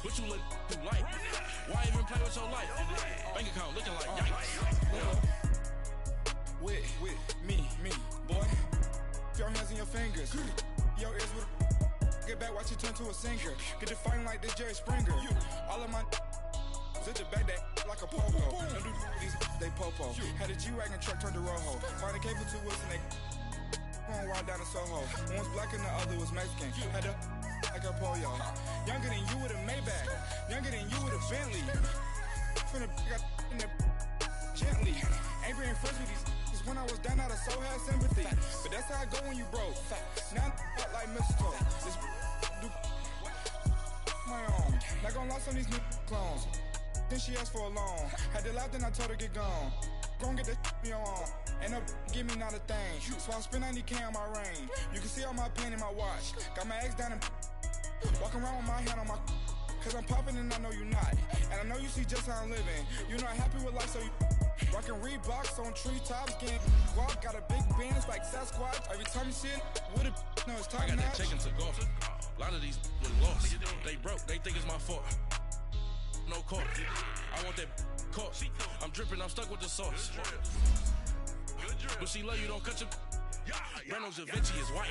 but you look too light. Why even play with your life? Bank account looking like yikes. With me, boy. Your hands and your fingers. Your ears with get back, watch you turn to a singer. Get to fighting like this Jerry Springer. All of my sit the back that like a popo. Don't do these they popo. Had a G-Wagon truck turned to Rojo. Find a cable 2 wheels and they going wild down in Soho. One was black and the other was Mexican. Had a like a pollo. Younger than you with a Maybach. Younger than you with a Bentley. From the got in the gently. Ain't being friends with these when I was down out of soul had sympathy. But that's how I go when you broke. Now I'm like mistletoe. This do my own. Not gonna lie, some of these new clones. Then she asked for a loan. Had to laugh, then I told her get gone. Gon' get that me on. And up, give me not a thing. So I spend 90K on my range. You can see all my pain in my watch. Got my ex down and walking around with my hand on my. Cause I'm popping and I know you not. And I know you see just how I'm living. You're not happy with life, so you rockin' Reeboks on treetops, getting guap. Got a big band, it's like Sasquatch. Every time you see it, with a no, it's top I got notch. that chicken to go. A lot of these was lost. They broke, they think it's my fault. No court. I want that caught. I'm dripping, I'm stuck with the sauce. But she love you, don't cut your. Reynolds Da Vinci is white.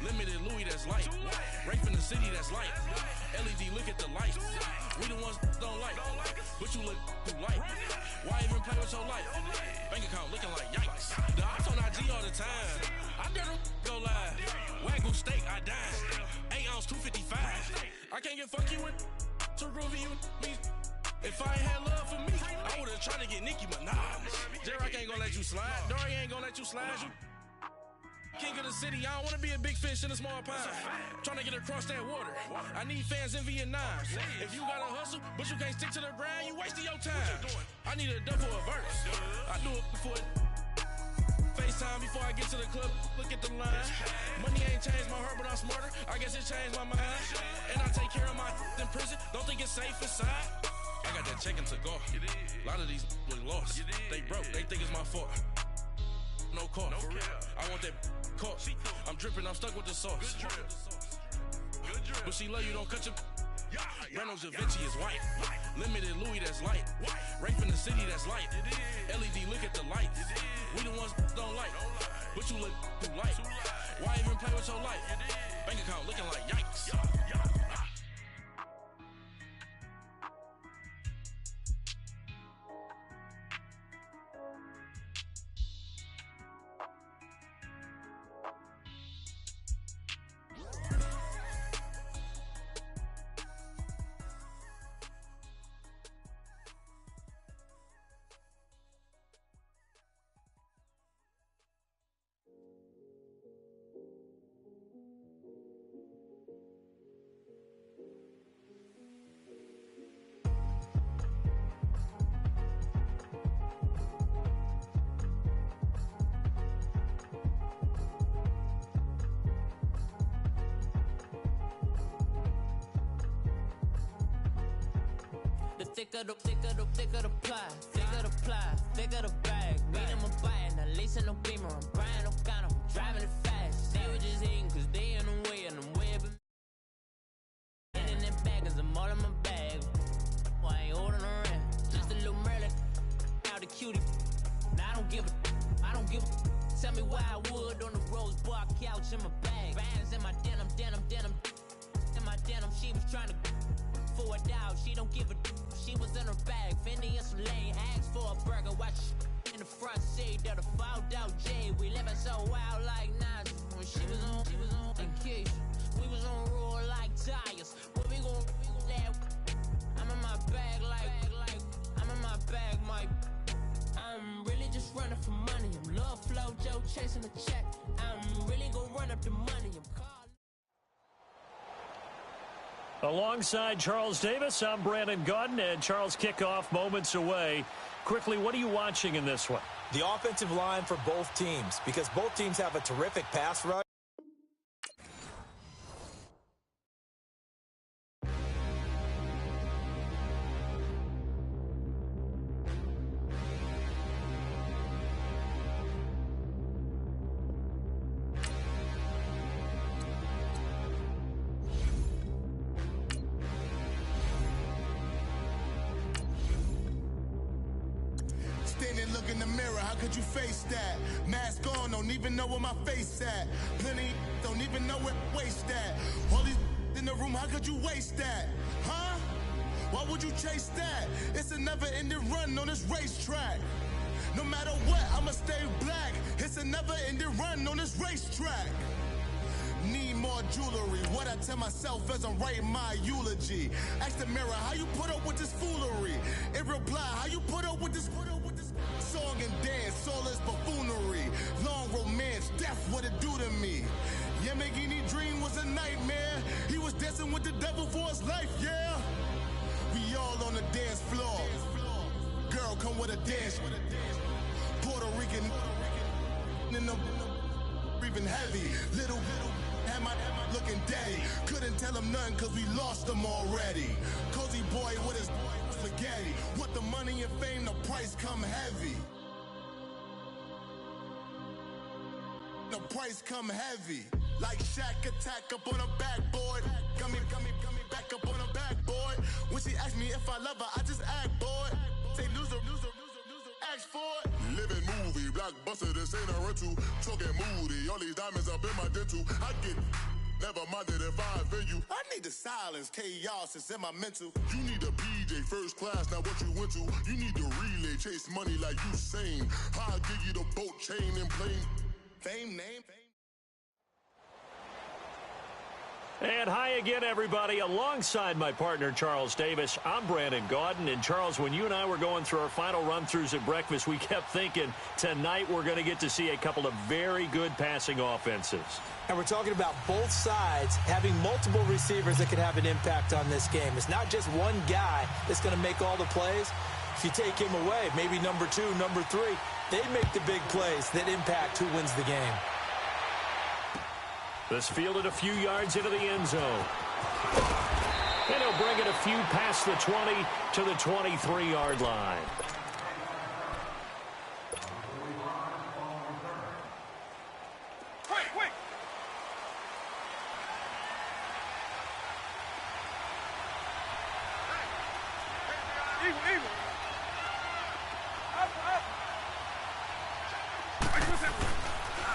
Limited Louis, that's light. Rape in the city, that's light. LED, look at the lights. We the ones don't like. But you look too light. Why even play with your life? Bank account looking like yikes. The ops on IG all the time. I dare them go live. Wagyu steak, I dine. 8 ounce, 255. I can't get fuck you with too groovy you me. If I ain't had love for me, I would've tried to get Nicki Minaj. J-Rock ain't gonna let you slide. Dory ain't gonna let you slide. You king of the city, I don't wanna be a big fish in a small pond. Trying to get across that water. I need fans in Vietnam. If you gotta hustle, but you can't stick to the grind, you wasting your time. I need a double a verse. I do it before FaceTime before I get to the club. Look at the line. Money ain't changed my heart, but I'm smarter. I guess it changed my mind. And I take care of my in prison. Don't think it's safe inside. I got that chicken to go. A lot of these was lost. They broke, they think it's my fault. No court. I want that caught. I'm dripping, I'm stuck with the sauce. But she love you, don't cut your. Reynolds Da Vinci is white. Limited Louis, that's light. Rape in the city, that's light. LED, look at the lights. We the ones don't like. But you look too light. Why even play with your life? Bank account looking like yikes. Thicker the ply, thicker the bag. Beat them a bite, now lace in no beamer. I'm Brian O'Connor, I'm driving it fast. They were just hating cause they in the way and I'm way up in that bag cause I'm all in my bag. Well, I ain't holding around, just a little Merlin. Now the cutie, now I don't give a. Tell me why I would on the rose bar couch in my bag. Bands in my denim. In my denim, she was trying to for a doubt, she don't give a. She was in her bag, Fendi and some lane. Asked for a burger, watch in the front seat of the fouled out J. We living so wild like Nas. When she was on vacation, we was on roll like tires. What we gon' let? I'm in my bag like I'm in my bag, Mike. I'm really just running for money. I'm love flow, Joe chasing the check. I'm really gonna run up the money. I'm calling. Alongside Charles Davis, I'm Brandon Gaudin, and Charles, kickoff moments away. Quickly, what are you watching in this one? The offensive line for both teams, because both teams have a terrific pass rush. can't look in the mirror, how could you face that? Mask on, don't even know where my face at. Plenty don't even know where waste at. All these in the room, how could you waste that? Huh? Why would you chase that? It's a never-ending run on this racetrack. No matter what, I'ma stay black. It's a never-ending run on this racetrack. Need more jewelry. What I tell myself as I'm writing my eulogy. Ask the mirror, how you put up with this foolery? It reply, how you put up with this song and dance, all this buffoonery. Long romance, death, what it do to me? Yamagini dream was a nightmare. He was dancing with the devil for his life, yeah. We all on the dance floor. Girl, come with a dance. Puerto Rican in the breathing heavy. Little had my looking daddy. Couldn't tell him nothing cause we lost him already. Cozy boy with his spaghetti. With the money and fame, the price come heavy. The price come heavy. Like Shaq attack up on a backboard. Got me back up on a backboard. When she asked me if I love her, I just act bored. Say loser, ask for it. Living movie, blockbuster, this ain't a rental. Talking moody, all these diamonds up in my dental. I get never minded if I offend you. I need the silence, chaos is in my mental. You need a PJ first class, not what you went to. You need the relay, chase money like you sane. I'll give you the boat, chain, and plane. Fame, name, fame. And hi again, everybody. Alongside my partner, Charles Davis, I'm Brandon Gaudin. And, Charles, when you and I were going through our final run-throughs at breakfast, we kept thinking tonight we're going to get to see a couple of very good passing offenses. And we're talking about both sides having multiple receivers that can have an impact on this game. It's not just one guy that's going to make all the plays. If you take him away, maybe number 2, number 3, they make the big plays that impact who wins the game. This fielded a few yards into the end zone. And he'll bring it a few past the 20 to the 23-yard line. Quick! Eagle! Up!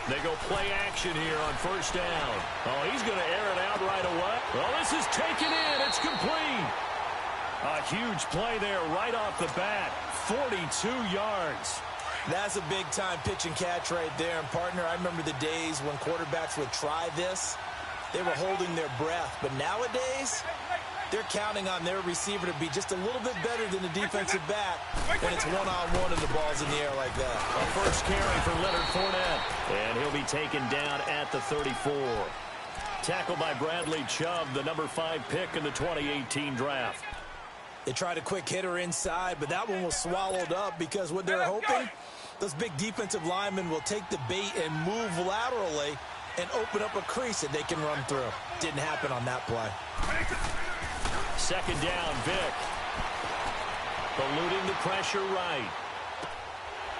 They go play action here on first down. Oh, he's going to air it out right away. Well, this is taken in. It's complete. A huge play there right off the bat. 42 yards. That's a big-time pitch and catch right there. And, partner, I remember the days when quarterbacks would try this. They were holding their breath. But nowadays, they're counting on their receiver to be just a little bit better than the defensive back when it's one-on-one and the ball's in the air like that. A first carry for Leonard Fournette. And he'll be taken down at the 34. Tackled by Bradley Chubb, the number 5 pick in the 2018 draft. They tried a quick hitter inside, but that one was swallowed up because what they're hoping, those big defensive linemen will take the bait and move laterally and open up a crease that they can run through. Didn't happen on that play. Second down, Vick. Eluding the pressure right.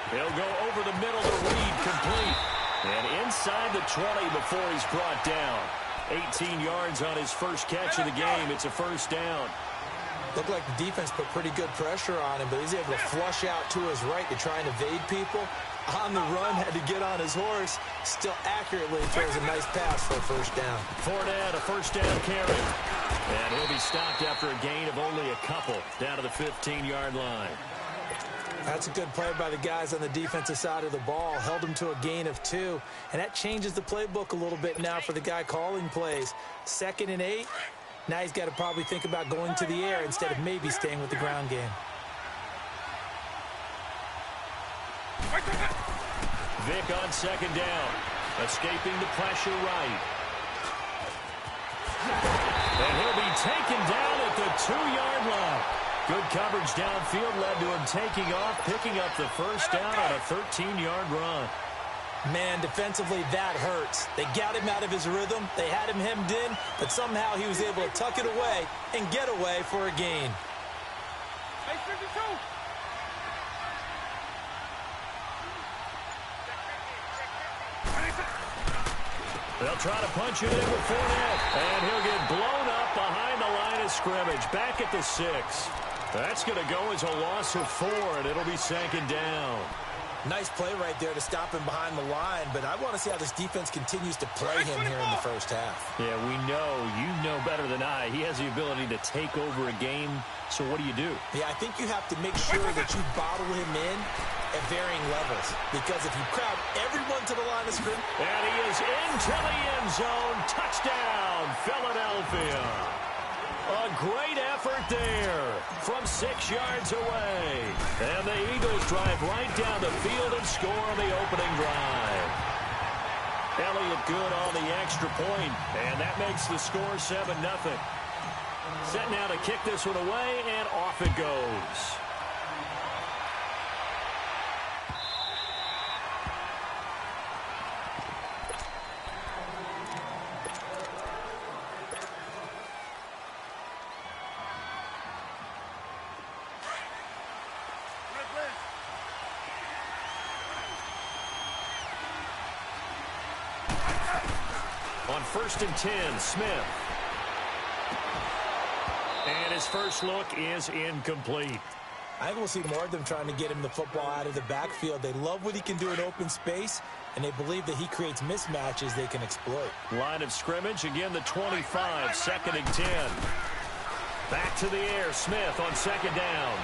He'll go over the middle to Reed, complete. And inside the 20 before he's brought down. 18 yards on his first catch of the game. It's a first down. Looked like the defense put pretty good pressure on him, but he's able to flush out to his right to try and evade people. On the run, had to get on his horse. Still accurately throws a nice pass for a first down. Fournette, a first down carry. And he'll be stopped after a gain of only a couple down to the 15-yard line. That's a good play by the guys on the defensive side of the ball. Held him to a gain of 2. And that changes the playbook a little bit now for the guy calling plays. 2nd and 8. Now he's got to probably think about going to the air instead of maybe staying with the ground game. Vick on second down. Escaping the pressure right. And he'll be taken down at the 2-yard line. Good coverage downfield led to him taking off, picking up the first down on a 13-yard run. Man, defensively, that hurts. They got him out of his rhythm. They had him hemmed in, but somehow he was able to tuck it away and get away for a gain. They'll try to punch it in with Fournette, and he'll get blown up behind the line of scrimmage, back at the 6. That's going to go as a loss of 4, and it'll be second down. Nice play right there to stop him behind the line, but I want to see how this defense continues to play him here in the first half. Yeah, we know. You know better than I. He has the ability to take over a game, so what do you do? Yeah, I think you have to make sure that you bottle him in at varying levels, because if you crowd everyone to the line of scrimmage... And he is into the end zone. Touchdown, Philadelphia. A great effort there from 6 yards away. And the Eagles drive right down the field and score on the opening drive. Elliott good on the extra point, and that makes the score 7-0. Set now to kick this one away, and off it goes. On 1st and 10, Smith. And his first look is incomplete. I think we'll see more of them trying to get him the football out of the backfield. They love what he can do in open space, and they believe that he creates mismatches they can exploit. Line of scrimmage, again the 25, 2nd and 10. Back to the air, Smith on 2nd down.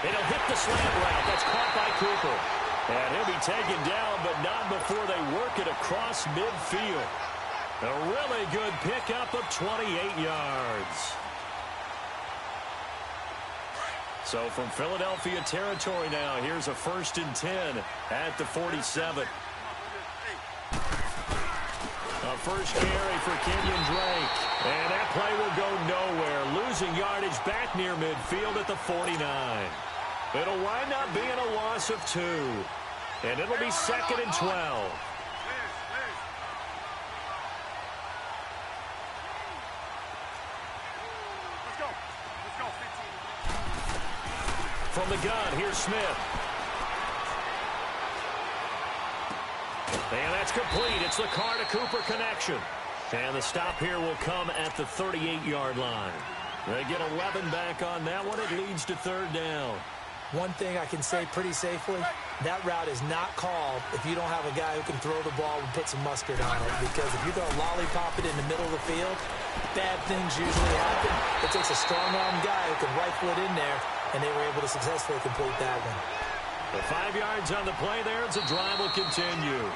It'll hit the slant route. That's caught by Cooper. And he'll be taken down, but not before they work it across midfield. A really good pickup of 28 yards. So from Philadelphia territory now, here's a 1st and 10 at the 47. A first carry for Kenyon Drake. And that play will go nowhere. Losing yardage back near midfield at the 49. It'll wind up being a loss of 2. And it'll be 2nd and 12. From the gun, here's Smith. And that's complete. It's the Carr to Cooper connection. And the stop here will come at the 38-yard line. They get 11 back on that one. It leads to 3rd down. One thing I can say pretty safely, that route is not called if you don't have a guy who can throw the ball and put some mustard on it. Because if you're going to lollipop it in the middle of the field, bad things usually happen. It takes a strong-arm guy who can rifle it in there, and they were able to successfully complete that one. The 5 yards on the play there as the drive will continue.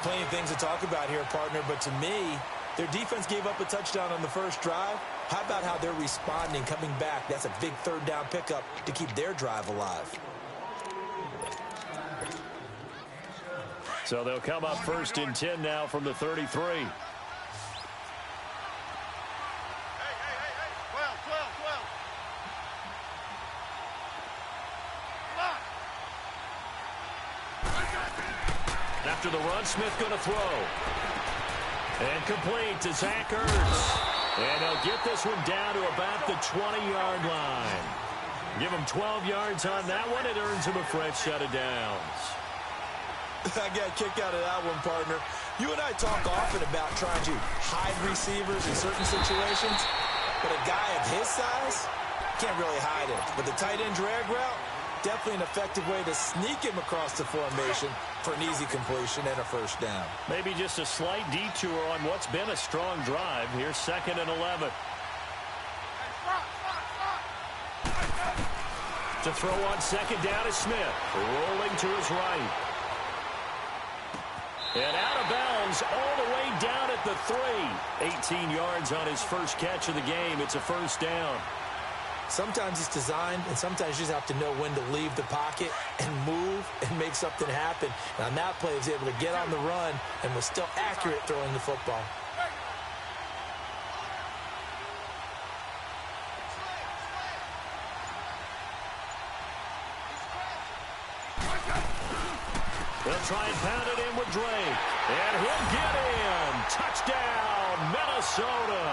Plenty of things to talk about here, partner, but to me, their defense gave up a touchdown on the first drive. How about how they're responding, coming back? That's a big 3rd down pickup to keep their drive alive. So they'll come up 1st and 10 now from the 33. After the run, Smith going to throw. And complete to Zach Ertz. And they'll get this one down to about the 20-yard line. Give him 12 yards on that one. It earns him a fresh set of downs. I got a kick out of that one, partner. You and I talk often about trying to hide receivers in certain situations. But a guy of his size can't really hide it. But the tight end drag route, definitely an effective way to sneak him across the formation for an easy completion and a 1st down. Maybe just a slight detour on what's been a strong drive. Here's 2nd and 11. To throw on 2nd down is Smith. Rolling to his right. And out of bounds all the way down at the 3. 18 yards on his first catch of the game. It's a 1st down. Sometimes it's designed, and sometimes you just have to know when to leave the pocket and move and make something happen. And on that play, he was able to get on the run and was still accurate throwing the football. They'll try and pound it in with Drake. And he'll get in. Touchdown, Minnesota.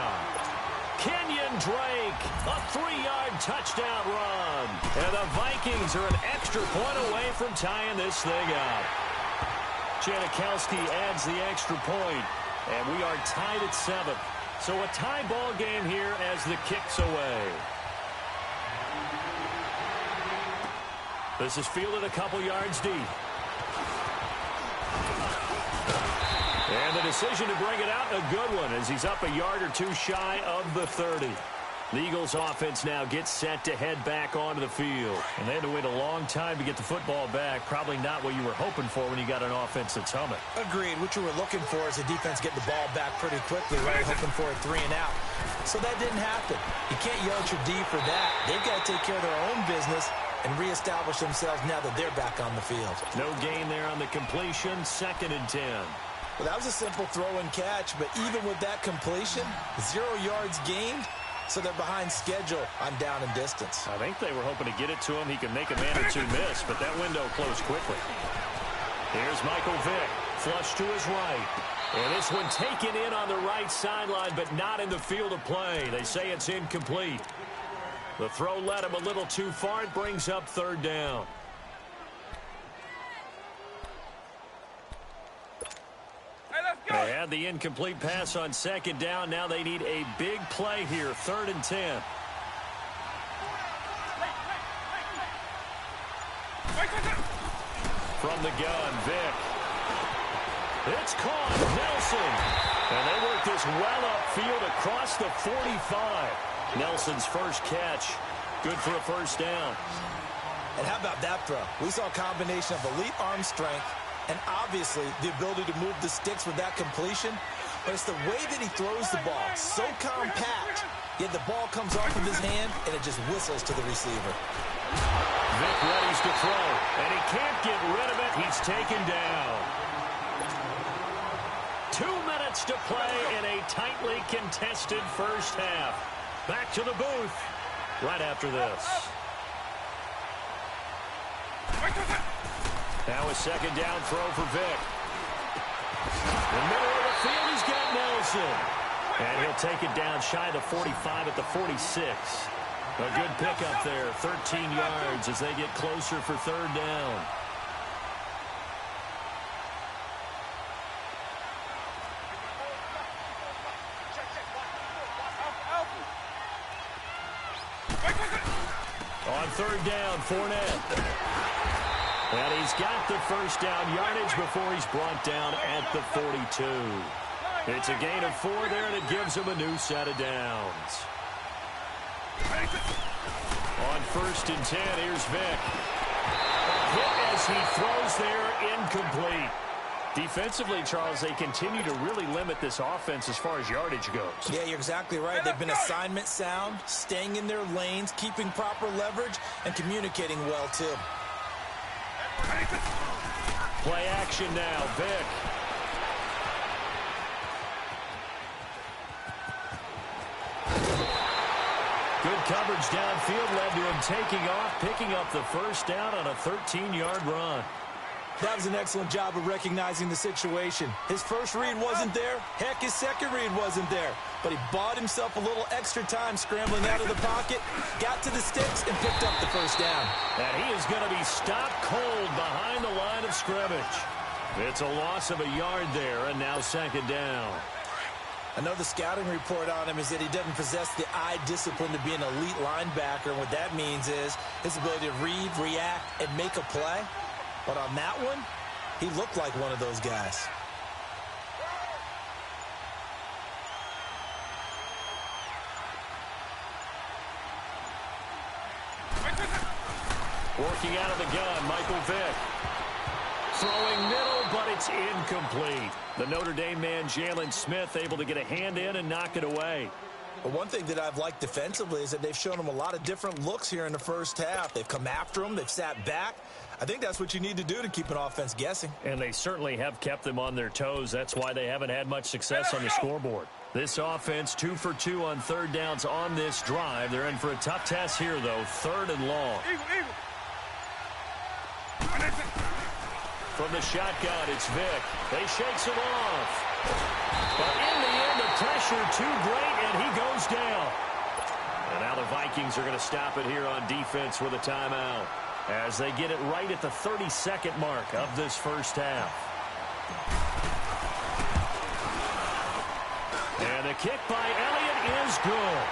Kenyon Drake, a 3-yard touchdown run. And the Vikings are an extra point away from tying this thing up. Janikowski adds the extra point, and we are tied at 7. So a tie ball game here as the kick's away. This is fielded a couple yards deep. And the decision to bring it out, a good one, as he's up a yard or two shy of the 30. The Eagles offense now gets set to head back onto the field. And they had to wait a long time to get the football back. Probably not what you were hoping for when you got an offense that's humming. Agreed. What you were looking for is the defense getting the ball back pretty quickly, right? Hoping for a 3 and out. So that didn't happen. You can't yell at your D for that. They've got to take care of their own business and reestablish themselves now that they're back on the field. No gain there on the completion. 2nd and 10. Well, that was a simple throw and catch, but even with that completion, 0 yards gained. So they're behind schedule on down and distance. I think they were hoping to get it to him. He could make a man or two miss, but that window closed quickly. Here's Michael Vick. Flush to his right. And this one taken in on the right sideline, but not in the field of play. They say it's incomplete. The throw led him a little too far. It brings up 3rd down. They had the incomplete pass on 2nd down. Now they need a big play here. 3rd and 10. From the gun, Vick. It's caught. Nelson. And they work this well upfield across the 45. Nelson's first catch. Good for a 1st down. And how about that throw? We saw a combination of elite arm strength and obviously the ability to move the sticks with that completion. But it's the way that he throws the ball. So compact, yet the ball comes off of his hand and it just whistles to the receiver. Vick readies to throw, and he can't get rid of it. He's taken down. 2 minutes to play in a tightly contested first half. Back to the booth right after this. Now a 2nd down throw for Vick. In the middle of the field, he's got Nelson. And he'll take it down shy of the 45 at the 46. A good pickup there, 13 yards as they get closer for 3rd down. On 3rd down, Fournette. And he's got the 1st down yardage before he's brought down at the 42. It's a gain of 4 there, and it gives him a new set of downs. On 1st and 10, here's Vick. Hit as he throws there, incomplete. Defensively, Charles, they continue to really limit this offense as far as yardage goes. Yeah, you're exactly right. They've been assignment sound, staying in their lanes, keeping proper leverage, and communicating well, too. Play action now, Vick. Good coverage downfield led to him taking off, picking up the 1st down on a 13-yard run. That was an excellent job of recognizing the situation. His first read wasn't there. Heck, his second read wasn't there. But he bought himself a little extra time scrambling out of the pocket, got to the sticks, and picked up the 1st down. And he is going to be stopped cold behind the line of scrimmage. It's a loss of a yard there, and now 2nd down. I know the scouting report on him is that he doesn't possess the eye discipline to be an elite linebacker. And what that means is his ability to read, react, and make a play. But on that one, he looked like one of those guys. Working out of the gun, Michael Vick. Throwing middle, but it's incomplete. The Notre Dame man, Jalen Smith, able to get a hand in and knock it away. But one thing that I've liked defensively is that they've shown him a lot of different looks here in the first half. They've come after him. They've sat back. I think that's what you need to do to keep an offense guessing. And they certainly have kept them on their toes. That's why they haven't had much success on the scoreboard. This offense 2 for 2 on 3rd downs on this drive. They're in for a tough test here, though. 3rd and long. From the shotgun, it's Vick. They shakes it off. But in the end, the pressure too great, and he goes down. And now the Vikings are going to stop it here on defense with a timeout as they get it right at the 32nd mark of this first half. And the kick by Elliott is good.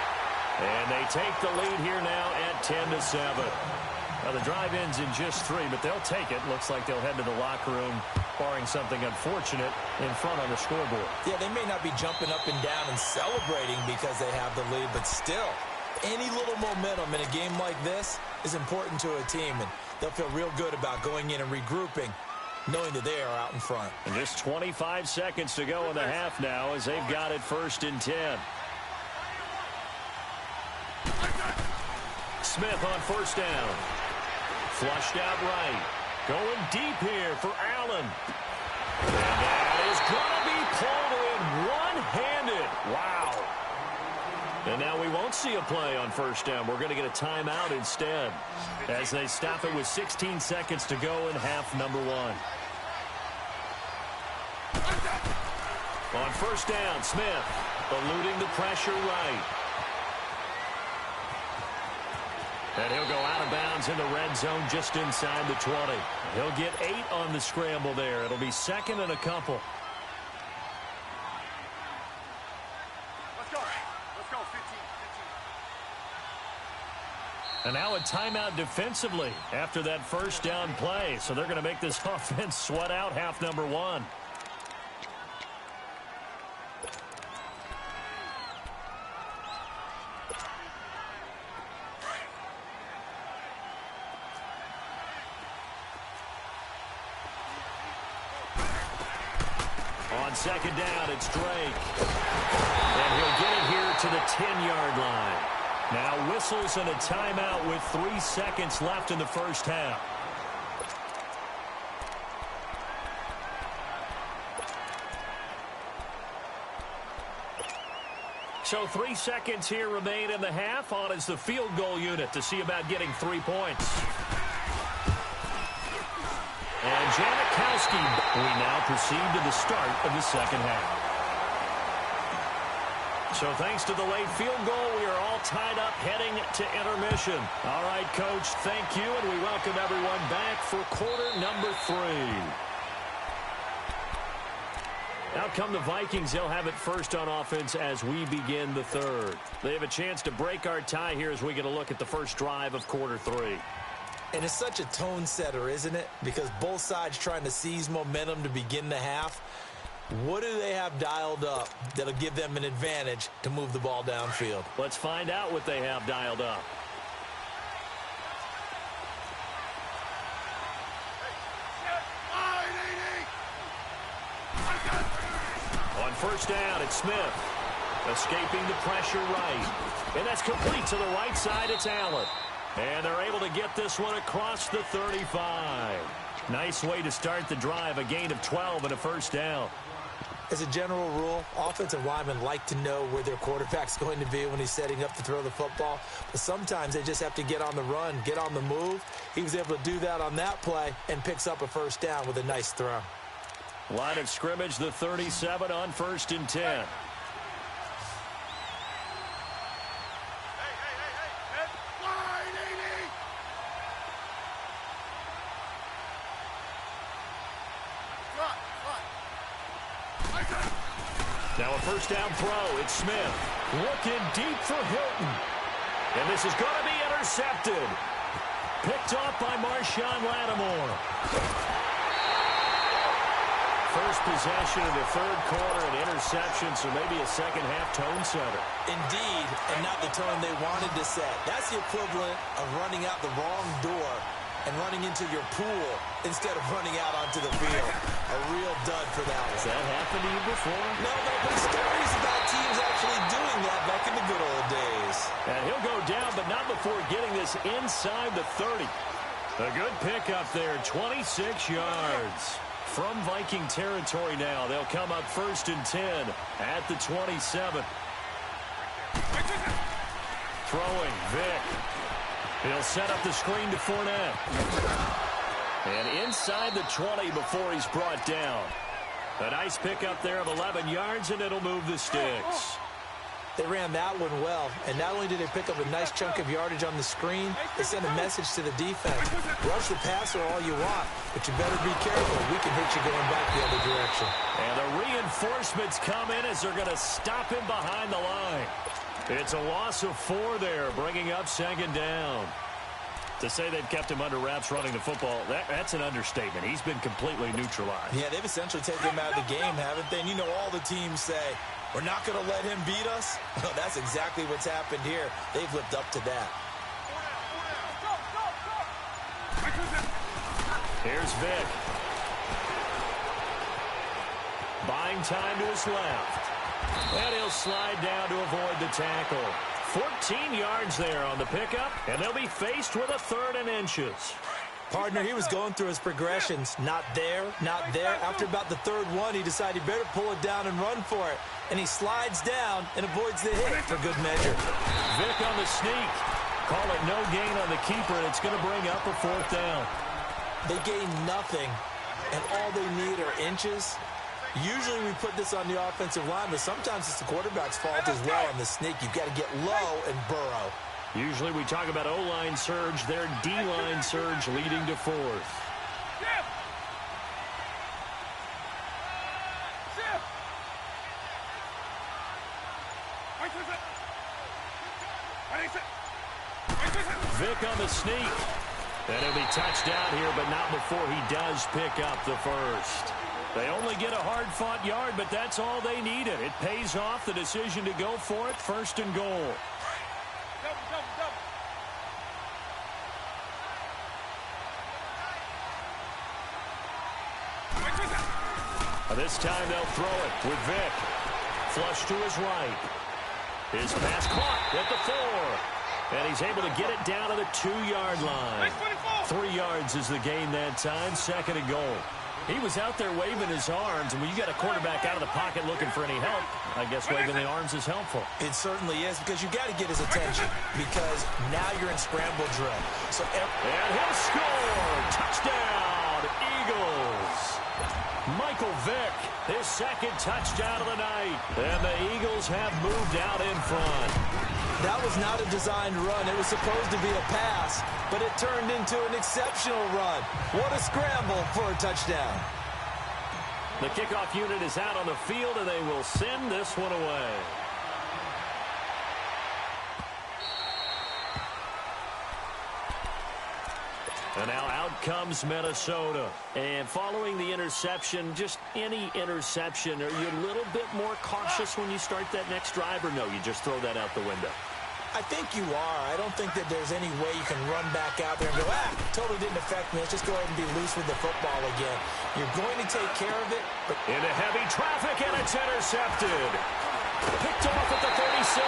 And they take the lead here now at 10-7. Now, the drive ends in just 3, but they'll take it. Looks like they'll head to the locker room, barring something unfortunate, in front on the scoreboard. Yeah, they may not be jumping up and down and celebrating because they have the lead, but still, any little momentum in a game like this is important to a team, and they'll feel real good about going in and regrouping, knowing that they are out in front. And just 25 seconds to go in the half now as they've got it 1st and 10. Smith on 1st down. Flushed out right. Going deep here for Allen. And that is going to be pulled in one-handed. Wow. And now we won't see a play on 1st down. We're going to get a timeout instead as they stop it with 16 seconds to go in half number 1. On 1st down, Smith eluding the pressure right. And he'll go out of bounds in the red zone just inside the 20. He'll get 8 on the scramble there. It'll be 2nd and a couple. Let's go. Let's go. 15. And now a timeout defensively after that 1st down play. So they're going to make this offense sweat out half number 1. On 2nd down, it's Drake. And he'll get it here to the 10-yard line. Now whistles and a timeout with 3 seconds left in the 1st half. So 3 seconds here remain in the half. On is the field goal unit to see about getting 3 points. And Janikowski, we now proceed to the start of the 2nd half. So thanks to the late field goal, we are all tied up heading to intermission. All right, Coach, thank you, and we welcome everyone back for quarter number 3. Out come the Vikings. They'll have it first on offense as we begin the 3rd. They have a chance to break our tie here as we get a look at the first drive of quarter 3. And it's such a tone setter, isn't it? Because both sides trying to seize momentum to begin the half. What do they have dialed up that'll give them an advantage to move the ball downfield? Let's find out what they have dialed up. On 1st down, it's Smith. Escaping the pressure right. And that's complete to the right side. It's Allen. And they're able to get this one across the 35. Nice way to start the drive. A gain of 12 and a 1st down. As a general rule, offensive linemen like to know where their quarterback's going to be when he's setting up to throw the football. But sometimes they just have to get on the run, get on the move. He was able to do that on that play and picks up a 1st down with a nice throw. Line of scrimmage, the 37 on 1st and 10. Now a 1st down throw. It's Smith looking deep for Hilton. And this is going to be intercepted. Picked off by Marshawn Lattimore. First possession of the 3rd quarter, an interception, so maybe a 2nd half tone setter. Indeed, and not the tone they wanted to set. That's the equivalent of running out the wrong door and running into your pool instead of running out onto the field. A real dud for that one. Has that happened to you before? No, but stories about teams actually doing that back in the good old days. And he'll go down, but not before getting this inside the 30. A good pickup there, 26 yards. From Viking territory now, they'll come up 1st and 10 at the 27. Throwing, Vick. He'll set up the screen to Fournette. And inside the 20 before he's brought down. A nice pickup there of 11 yards, and it'll move the sticks. They ran that one well, and not only did they pick up a nice chunk of yardage on the screen, they sent a message to the defense. Rush the passer all you want, but you better be careful. We can hit you going back the other direction. And the reinforcements come in as they're going to stop him behind the line. It's a loss of 4 there, bringing up 2nd down. To say they've kept him under wraps running the football, that's an understatement. He's been completely neutralized. Yeah, they've essentially taken him out of the game, haven't they? And you know all the teams say, we're not going to let him beat us. Well, that's exactly what's happened here. They've lived up to that. Here's Vic. Buying time to his left. And he'll slide down to avoid the tackle. 14 yards there on the pickup, and they'll be faced with a 3rd and inches. Partner, he was going through his progressions. Not there, not there. After about the 3rd one, he decided he better pull it down and run for it. And he slides down and avoids the hit for good measure. Vic on the sneak. Call it no gain on the keeper, and it's going to bring up a 4th down. They gain nothing, and all they need are inches. Usually we put this on the offensive line, but sometimes it's the quarterback's fault as well on the sneak. You've got to get low and burrow. Usually we talk about O-line surge, their D-line surge leading to 4th. Vic on the sneak. And it'll be touchdown here, but not before he does pick up the 1st. They only get a hard-fought yard, but that's all they needed. It pays off the decision to go for it, 1st and goal. This time they'll throw it with Vic. Flush to his right. His pass caught at the 4. And he's able to get it down to the 2-yard line. 3 yards is the gain that time, 2nd and goal. He was out there waving his arms, and when you got a quarterback out of the pocket looking for any help, I guess waving the arms is helpful. It certainly is, because you got to get his attention, because now you're in scramble drill. And he'll score! Touchdown, Eagles! Michael Vick, his 2nd touchdown of the night. And the Eagles have moved out in front. That was not a designed run. It was supposed to be a pass, but it turned into an exceptional run. What a scramble for a touchdown. The kickoff unit is out on the field, and they will send this one away. And now out comes Minnesota. And following the interception, just any interception, are you a little bit more cautious when you start that next drive, or no, you just throw that out the window? I think you are. I don't think that there's any way you can run back out there and go, totally didn't affect me. Let's just go ahead and be loose with the football again. You're going to take care of it. But into heavy traffic, and it's intercepted. Picked off at the 36.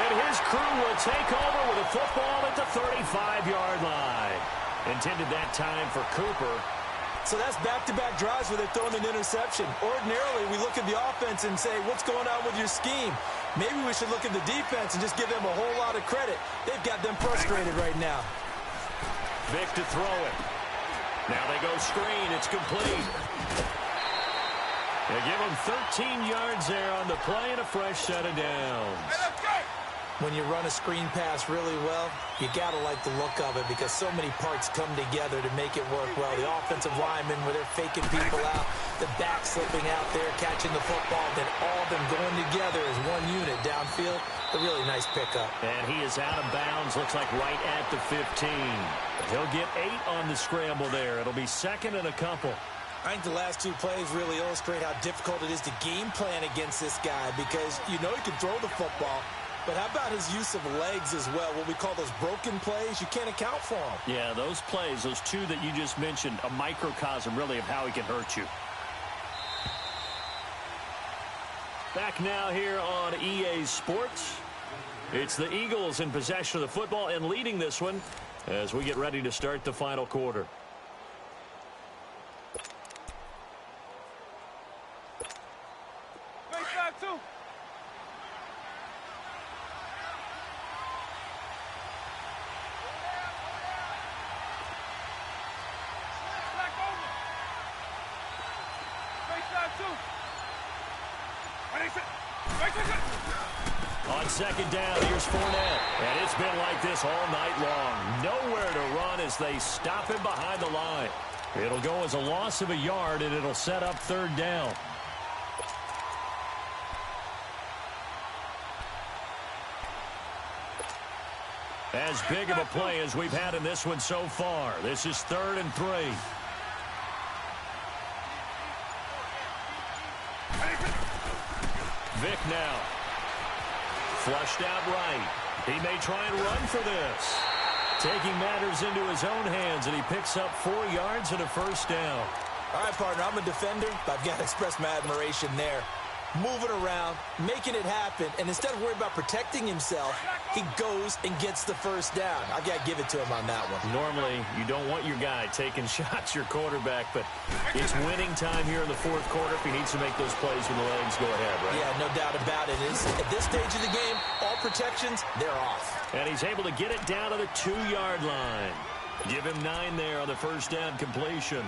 And his crew will take over with a football at the 35-yard line. Intended that time for Cooper. So that's back-to-back drives where they're throwing an interception. Ordinarily, we look at the offense and say, what's going on with your scheme? Maybe we should look at the defense and just give them a whole lot of credit. They've got them frustrated right now. Vic to throw it. Now they go screen. It's complete. They give him 13 yards there on the play and a fresh set of downs. When you run a screen pass really well, you got to like the look of it because so many parts come together to make it work well. The offensive linemen, where they're faking people out, the back slipping out there, catching the football, then all of them going together as one unit downfield. A really nice pickup. And he is out of bounds, looks like right at the 15. He'll get 8 on the scramble there. It'll be 2nd and a couple. I think the last 2 plays really illustrate how difficult it is to game plan against this guy because you know he can throw the football. But how about his use of legs as well? What we call those broken plays, you can't account for them. Yeah, those plays, those 2 that you just mentioned, a microcosm really of how he can hurt you. Back now here on EA Sports. It's the Eagles in possession of the football and leading this one as we get ready to start the final quarter. On 2nd down, here's Fournette. And it's been like this all night long. Nowhere to run as they stop him behind the line. It'll go as a loss of a yard, and it'll set up 3rd down. As big of a play as we've had in this one so far. This is 3rd and 3. Vic now. Flushed out right. He may try and run for this. Taking matters into his own hands, and he picks up 4 yards and a first down. All right, partner, I'm a defender, but I've got to express my admiration there. Moving around, making it happen, and instead of worrying about protecting himself, he goes and gets the first down. I've got to give it to him on that one. Normally, you don't want your guy taking shots, your quarterback, but it's winning time here in the 4th quarter. If he needs to make those plays when the legs go ahead, right? Yeah, no doubt about it. At this stage of the game, all protections, they're off. And he's able to get it down to the 2-yard line. Give him 9 there on the first down completion.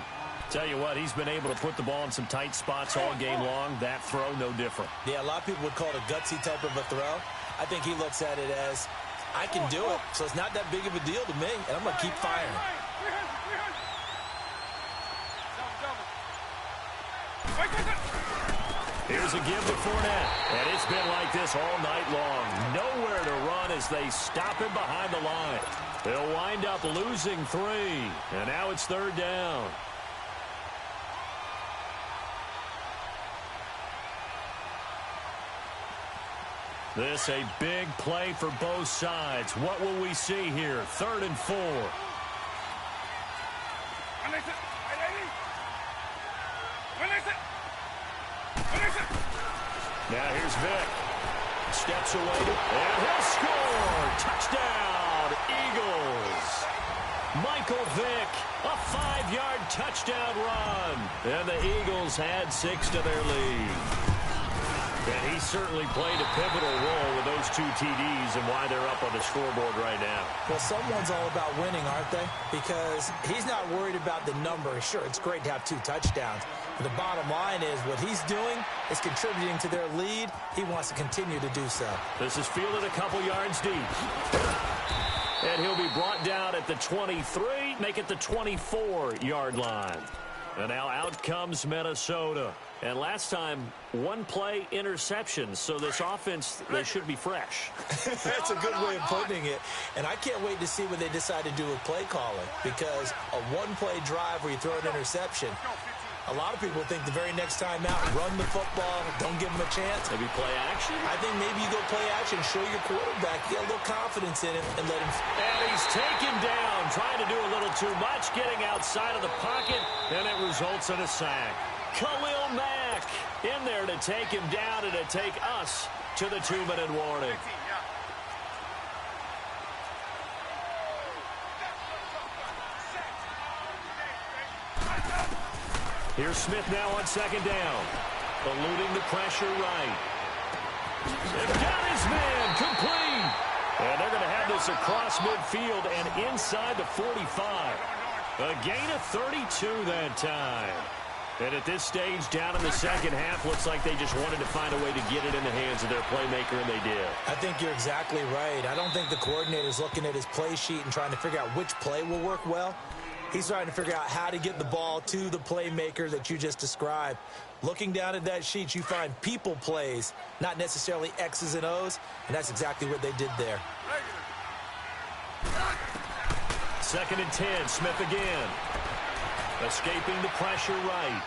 Tell you what, he's been able to put the ball in some tight spots all game long. That throw, no different. Yeah, a lot of people would call it a gutsy type of a throw. I think he looks at it as, I can do it, so it's not that big of a deal to me, and I'm going to keep firing. Here's a give to Fournette, and it's been like this all night long. Nowhere to run as they stop him behind the line. They'll wind up losing 3, and now it's 3rd down. This a big play for both sides. What will we see here? 3rd and 4. Now here's Vic. Steps away, and he'll score! Touchdown, Eagles! Michael Vick, a 5-yard touchdown run. And the Eagles add 6 to their lead. And he certainly played a pivotal role with those 2 TDs and why they're up on the scoreboard right now. Well, someone's all about winning, aren't they? Because he's not worried about the number. Sure, it's great to have 2 touchdowns. But the bottom line is what he's doing is contributing to their lead. He wants to continue to do so. This is fielded a couple yards deep. And he'll be brought down at the 23, make it the 24-yard line. And now out comes Minnesota. And last time, 1 play interception. So this offense, they should be fresh. That's a good way of putting it. And I can't wait to see what they decide to do with play calling. Because a 1-play drive where you throw an interception, a lot of people think the very next time out, run the football, don't give him a chance. Maybe play action? I think maybe you go play action, show your quarterback, get a little confidence in him, and let him. And he's taken down, trying to do a little too much, getting outside of the pocket, and it results in a sack. Khalil Mack in there to take him down and to take us to the 2-minute warning. Here's Smith now on 2nd down. Eluding the pressure right. And got his man complete. And they're going to have this across midfield and inside the 45. A gain of 32 that time. And at this stage, down in the second half, looks like they just wanted to find a way to get it in the hands of their playmaker, and they did. I think you're exactly right. I don't think the coordinator's looking at his play sheet and trying to figure out which play will work well. He's trying to figure out how to get the ball to the playmaker that you just described. Looking down at that sheet, you find people plays, not necessarily X's and O's, and that's exactly what they did there. 2nd and 10, Smith again. Escaping the pressure right.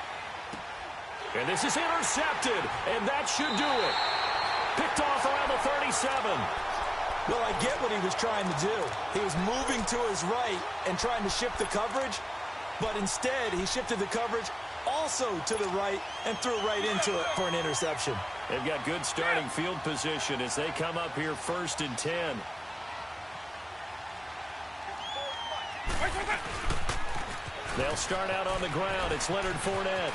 And this is intercepted, and that should do it. Picked off around the 37. Well, I get what he was trying to do. He was moving to his right and trying to shift the coverage, but instead he shifted the coverage also to the right and threw right into it for an interception. They've got good starting field position as they come up here 1st and 10. They'll start out on the ground. It's Leonard Fournette.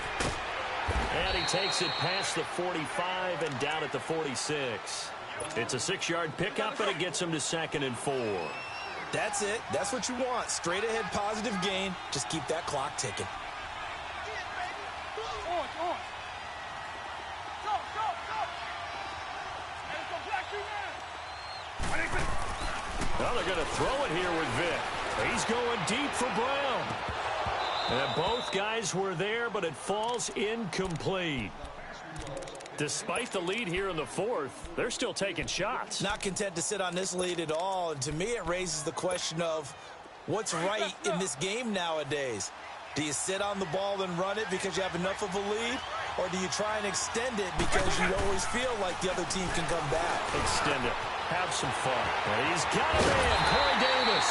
And he takes it past the 45 and down at the 46. It's a 6-yard pickup, and it gets him to 2nd and 4. That's it. That's what you want. Straight ahead positive gain. Just keep that clock ticking. Well, they're going to throw it here with Vic. He's going deep for Brown. And both guys were there, but it falls incomplete. Despite the lead here in the fourth, they're still taking shots. Not content to sit on this lead at all. And to me, it raises the question of what's right in this game nowadays. Do you sit on the ball and run it because you have enough of a lead? Or do you try and extend it because you always feel like the other team can come back? Extend it. Have some fun. And he's got it in, Corey Davis.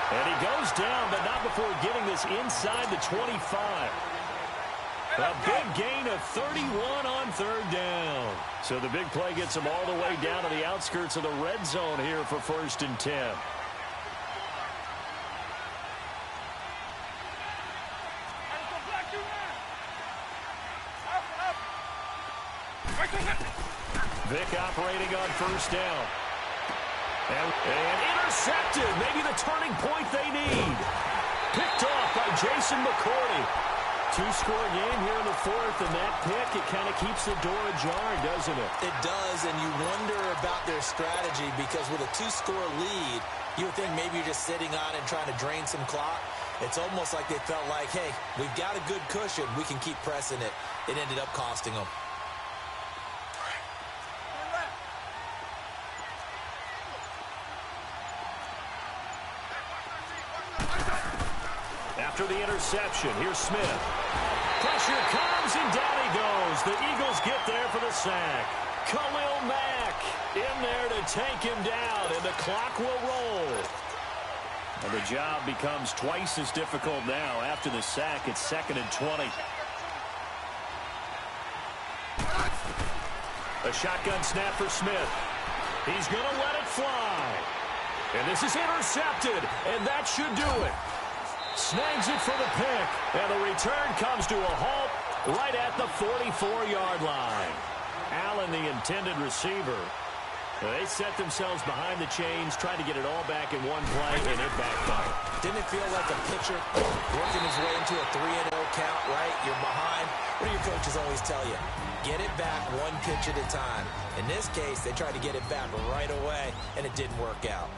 And he goes down, but not before getting this inside the 25. A big gain of 31 on third down. So the big play gets him all the way down to the outskirts of the red zone here for 1st and 10. Vic operating on 1st down. And intercepted. Maybe the turning point they need. Picked off by Jason McCourty. Two-score game here in the fourth, and that pick, it kind of keeps the door ajar, doesn't it? It does, and you wonder about their strategy because with a two-score lead, you would think maybe you're just sitting on it and trying to drain some clock. It's almost like they felt like, hey, we've got a good cushion. We can keep pressing it. It ended up costing them. After the interception, here's Smith. Pressure comes, and down he goes. The Eagles get there for the sack. Khalil Mack in there to take him down, and the clock will roll. And the job becomes twice as difficult now. After the sack, it's 2nd and 20. A shotgun snap for Smith. He's going to let it fly. And this is intercepted, and that should do it. Snags it for the pick, and the return comes to a halt right at the 44-yard line. Allen, the intended receiver. They set themselves behind the chains, tried to get it all back in one play, and it backfired. Didn't it feel like a pitcher working his way into a 3-0 count, right? You're behind. What do your coaches always tell you? Get it back one pitch at a time. In this case, they tried to get it back right away, and it didn't work out.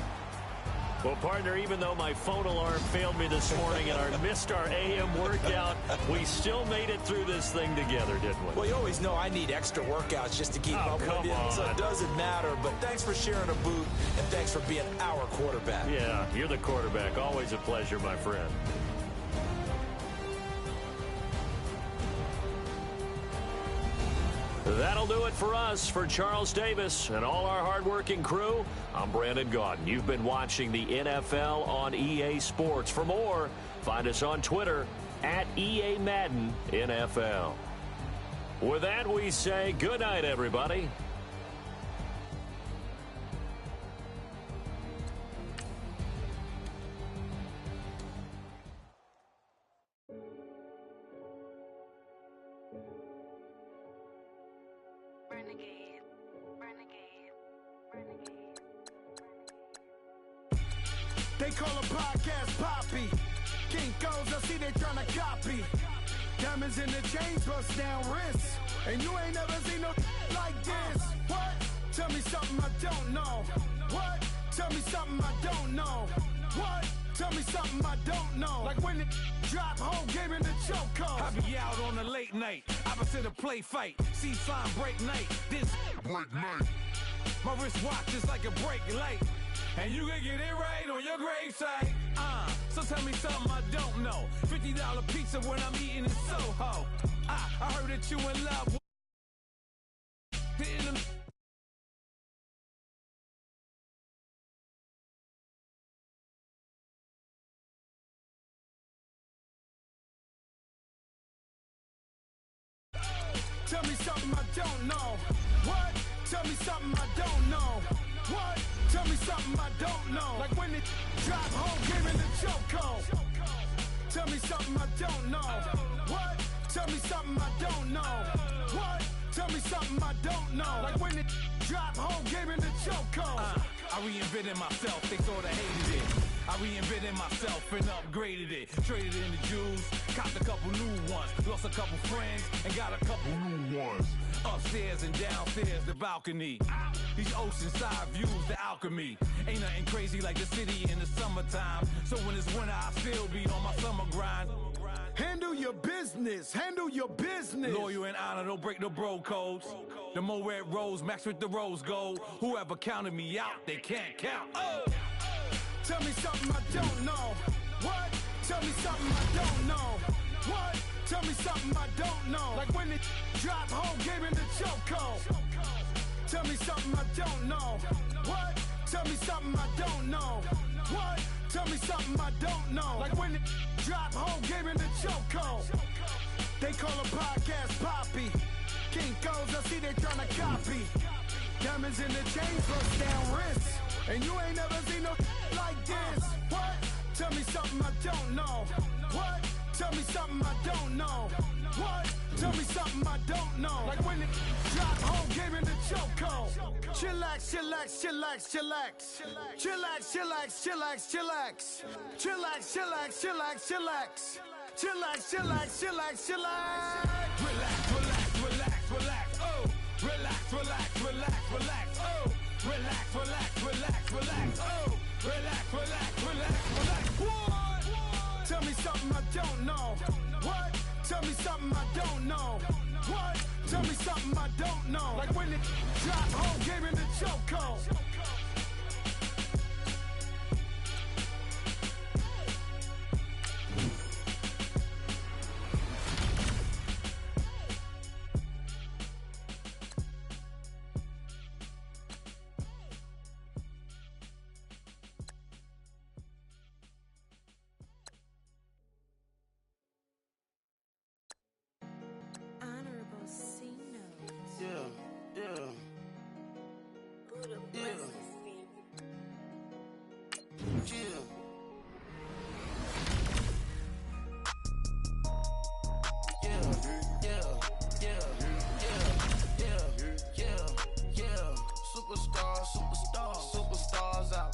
Well, partner, even though my phone alarm failed me this morning and I missed our AM workout, we still made it through this thing together, didn't we? Well, you always know I need extra workouts just to keep up with you, so it doesn't matter. But thanks for sharing a boot, and thanks for being our quarterback. Yeah, you're the quarterback. Always a pleasure, my friend. That'll do it for us. For Charles Davis and all our hardworking crew, I'm Brandon Gaudin. You've been watching the NFL on EA Sports. For more, find us on Twitter at EA Madden NFL. With that, we say good night, everybody. They call a podcast Poppy. Kinkos, I see they tryna copy. Diamonds in the chains, bust down wrists. And you ain't never seen no like this. What? Tell me something I don't know. What? Tell me something I don't know. What? Tell me something I don't know. Like when it drop, whole game in the chokehold. I be out on a late night, opposite a play fight. See sign break night, this break night. My wristwatch is like a brake light. And you can get it right on your gravesite. So tell me something I don't know. $50 pizza when I'm eating in Soho. I heard that you in love. Tell me something I don't know. What? Tell me something I don't know. What? Tell me something I don't know. Like when it drop, whole game in the chokehold. Tell me something I don't know. What? Tell me something I don't know. What? Tell me something I don't know. Like when it drop, whole game in the chokehold. I reinvented myself, they sorta hated it. I reinvented myself and upgraded it. Traded in the Jews, copped a couple new ones. Lost a couple friends and got a couple new ones. Upstairs and downstairs, the balcony. These oceanside views, the alchemy. Ain't nothing crazy like the city in the summertime. So when it's winter, I still be on my summer grind. Handle your business. Handle your business. Loyal and honor, don't break the bro codes. The more red rose, max with the rose gold. Whoever counted me out, they can't count. Oh! Tell me something I don't know. What? Tell me something I don't know. What? Tell me something I don't know. Like when it drop home, gave him the chokehold. Tell me something I don't know. What? Tell me something I don't know. What? Tell me something I don't know. Like when it drop home, gave him the chokehold. They call a podcast Poppy. King goes, I see they tryna copy. Diamonds in the chains, bust down wrists. And you ain't never seen no like this. What? Tell me something I don't know. What? Tell me something I don't know. What? Tell me something I don't know. Like when it drop home, gave him the chokehold. Chillax, chillax, chillax, chillax. Chillax, chillax, chillax, chillax. Chillax, chillax, chillax, chillax. Chillax, chillax, chillax, chillax. Relax, relax, relax, relax. Oh, relax, relax, relax, relax. Oh, relax, relax, relax, relax. Oh, relax, relax, relax, relax. What? Tell me something I don't know. What? Tell me something I don't know. What? Tell me something I don't know. Like when it drop home, gave him the chokehold. Superstars out.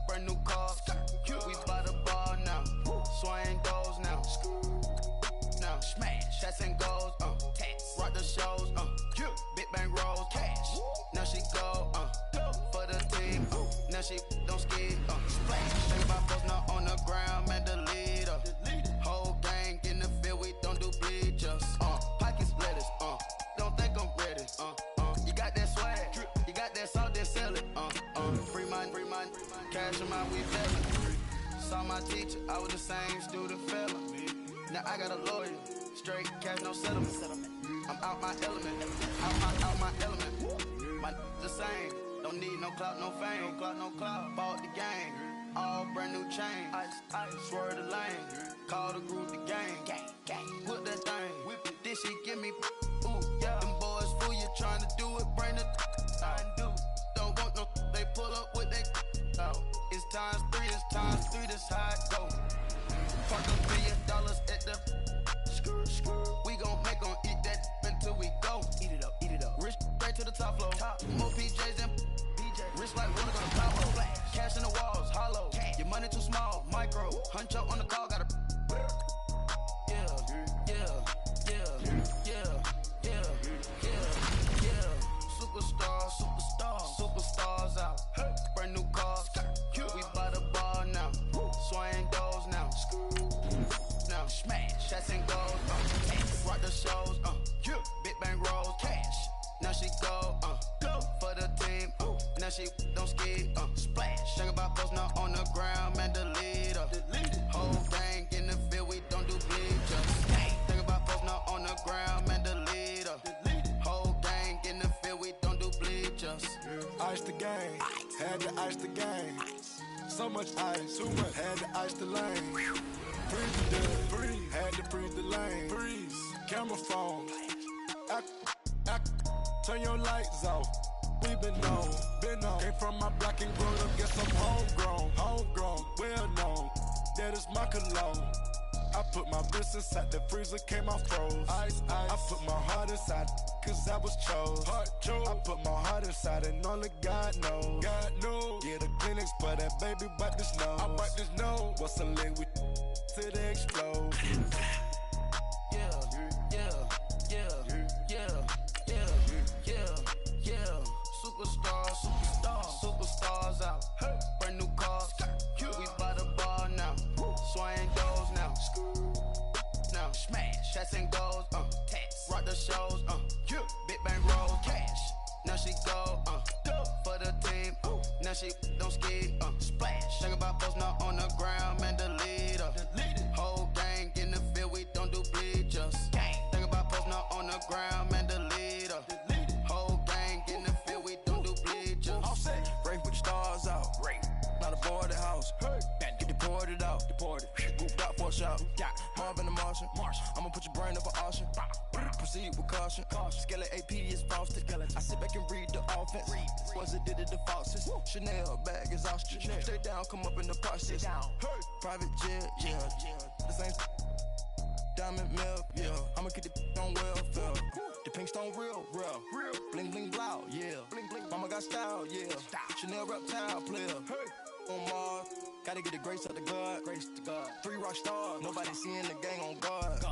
Brand new cars. We by the bar now. Swaying doors now. Now smash. Shots and goals. Rock the shows. Big bang rolls. Cash. Now she go. For the team. Now she don't ski. Splash. Think about post now on the ground. Man, the leader. Whole gang in the field. We don't do bleachers. Pockets lettuce. Don't think I'm ready. You got that swag. You got that salt, then sell it. Free mind. Cash in my weed felon. Saw my teacher, I was the same student fella. Now I got a lawyer. Straight cash, no settlement. I'm out my element. Out my element. My the same. Don't need no clout, no fame. No clout. Bought the game. All brand new chain. I swerve the lane. Call the group the gang. Whip that thing. Whip it. This shit give me. Ooh, yeah. Them boys fool you trying to do it. Bring the. Don't want no. They pull up with they. It's times 3. It's times 3. This how it go. Park $1 billion at the. We gon' eat that until we go. Eat it up. Rich straight to the top floor. More PJs than PJ. Rich like wanna go to Pablo. Cash in the walls, hollow. Your money too small, micro. Hunch up on the call, gotta. Superstars out. Brand new cars. We by the bar now. Swaying doors now. Now smash. Shots and goals. Rock the shows. Big bang rolls. Cash. Now she go. For the team. Now she don't ski. Splash. Think about post now on the ground. Man, the leader. Whole gang in the field. We don't do bleachers. Think about post now on the ground. Man, the leader. Whole gang in the field. We don't do bleachers. Ice the game, had to ice the game. So much ice, too much, had to ice the lane. Freeze the dead, freeze, had to freeze the lane. Freeze, camera phone. Turn your lights off. We been on. Came from my block and grown up, guess I'm homegrown, well known. That is my cologne. I put my wrist inside the freezer, came out froze. Ice. I put my heart inside, cause I was chose. I put my heart inside and only God knows. Yeah, the clinics for that baby, wipe this nose. I wipe this nose. What's a link with till they explode? Superstars out. Brand new cars. We by the bar now. Swaying doors now. Now the shows, big bank rolls, cash. Now she go, for the team, now she don't ski, splash. Think about post now on the ground, man, delete her. Whole gang in the field, we don't do bleachers. Think about post now on the ground, man, delete her. Whole gang in the field, we don't do bleachers. All set, break with the stars out. Not a boarded house. Get deported out. Moved out for a shot. Marvin the Martian. I'ma put your brain up for auction. Proceed with caution. Skeleton AP is frosted. I sit back and read the offense. Was it did it the faucets? Chanel bag is ostrich. Stay down, come up in the process. Private jet, yeah. The same diamond milk, yeah. I'ma keep the on welfare. The pink stone real. Bling bling blow, yeah. Mama got style, yeah. Chanel reptile player. On Mars, gotta get the grace of the God. 3 rock stars, nobody seeing the gang on guard.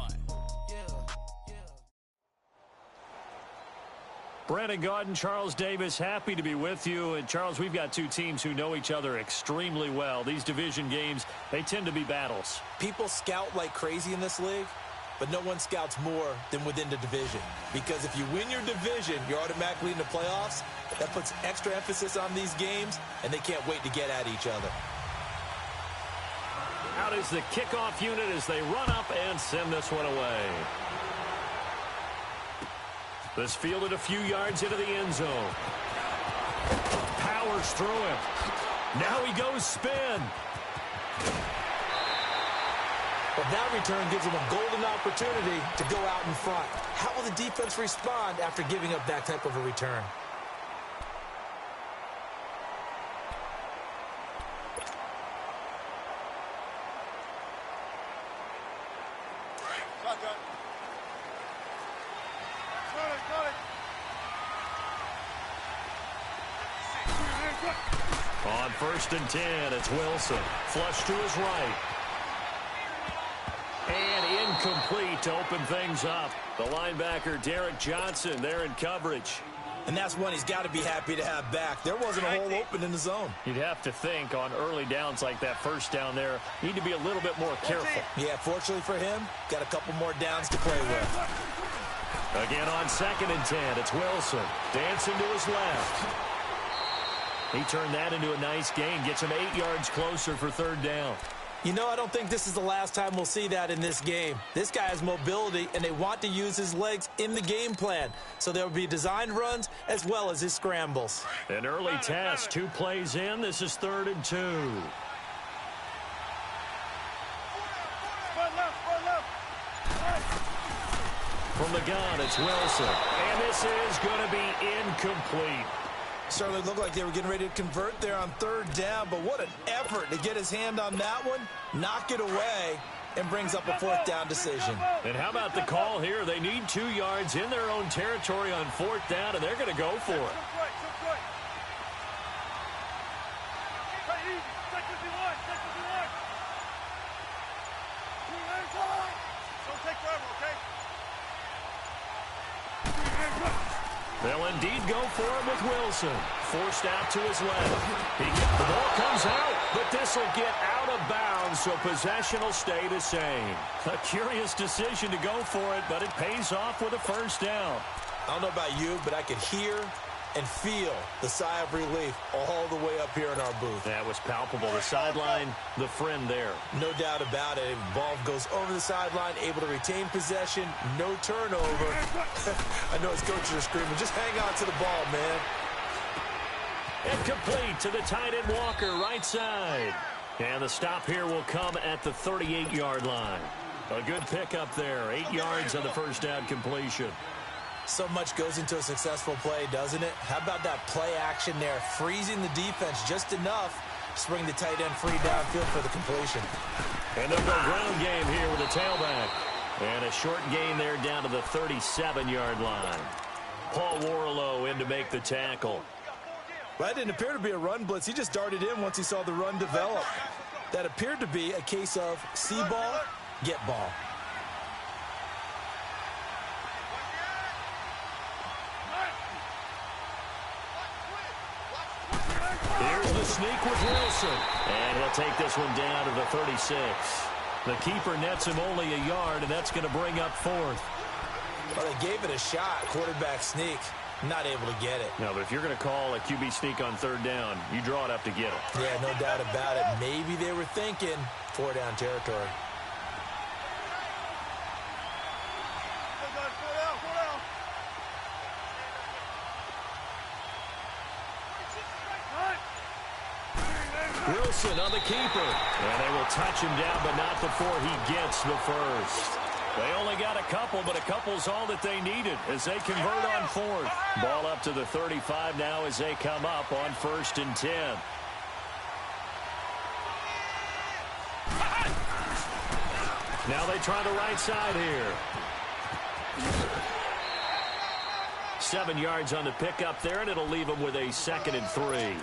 Brandon Gaudin, Charles Davis, happy to be with you. And Charles, we've got two teams who know each other extremely well. These division games, they tend to be battles. People scout like crazy in this league, but no one scouts more than within the division. Because if you win your division, you're automatically in the playoffs. That puts extra emphasis on these games, and they can't wait to get at each other. Out is the kickoff unit as they run up and send this one away. This fielded a few yards into the end zone. Powers through him. Now he goes spin. But that return gives him a golden opportunity to go out in front. How will the defense respond after giving up that type of a return? On 1st and 10, it's Wilson. Flush to his right. And incomplete to open things up. The linebacker, Derek Johnson, there in coverage. And that's one he's got to be happy to have back. There wasn't a hole open in the zone. You'd have to think on early downs like that first down there, need to be a little bit more careful. Yeah, fortunately for him, got a couple more downs to play with. Again on 2nd and 10, it's Wilson. Dancing to his left. He turned that into a nice gain, gets him 8 yards closer for 3rd down. You know, I don't think this is the last time we'll see that in this game. This guy has mobility, and they want to use his legs in the game plan. So there will be designed runs as well as his scrambles. An early test, 2 plays in. This is 3rd and 2. From the gun, it's Wilson. And this is going to be incomplete. Certainly looked like they were getting ready to convert there on 3rd down, but what an effort to get his hand on that one, knock it away, and brings up a 4th down decision. And how about the call here? They need 2 yards in their own territory on 4th down, and they're going to go for it. They'll indeed go for him with Wilson. Forced out to his left. The ball comes out, but this will get out of bounds, so possession will stay the same. A curious decision to go for it, but it pays off with a 1st down. I don't know about you, but I could hear and feel the sigh of relief all the way up here in our booth. That was palpable. The sideline, the friend there. No doubt about it. Ball goes over the sideline, able to retain possession, no turnover. I know his coaches are screaming, just hang on to the ball, man. And complete to the tight end Walker, right side. And the stop here will come at the 38-yard line. A good pickup there, 8 yards on the 1st down completion. So much goes into a successful play, doesn't it? How about that play action there, freezing the defense just enough to bring the tight end free downfield for the completion. And they'll go ground game here with a tailback. And a short gain there down to the 37-yard line. Paul Warlow in to make the tackle. Well, that didn't appear to be a run blitz. He just darted in once he saw the run develop. That appeared to be a case of see ball, get ball. Here's the sneak with Wilson. And he'll take this one down to the 36. The keeper nets him only a yard, and that's going to bring up 4th. Well, they gave it a shot. Quarterback sneak. Not able to get it. No, but if you're going to call a QB sneak on third down, you draw it up to get it. Yeah, no doubt about it. Maybe they were thinking 4-down territory. Wilson on the keeper. And they will touch him down, but not before he gets the first. They only got a couple, but a couple's all that they needed as they convert on fourth. Ball up to the 35 now as they come up on 1st and 10. Now they try the right side here. 7 yards on the pickup there, and it'll leave them with a 2nd and 3.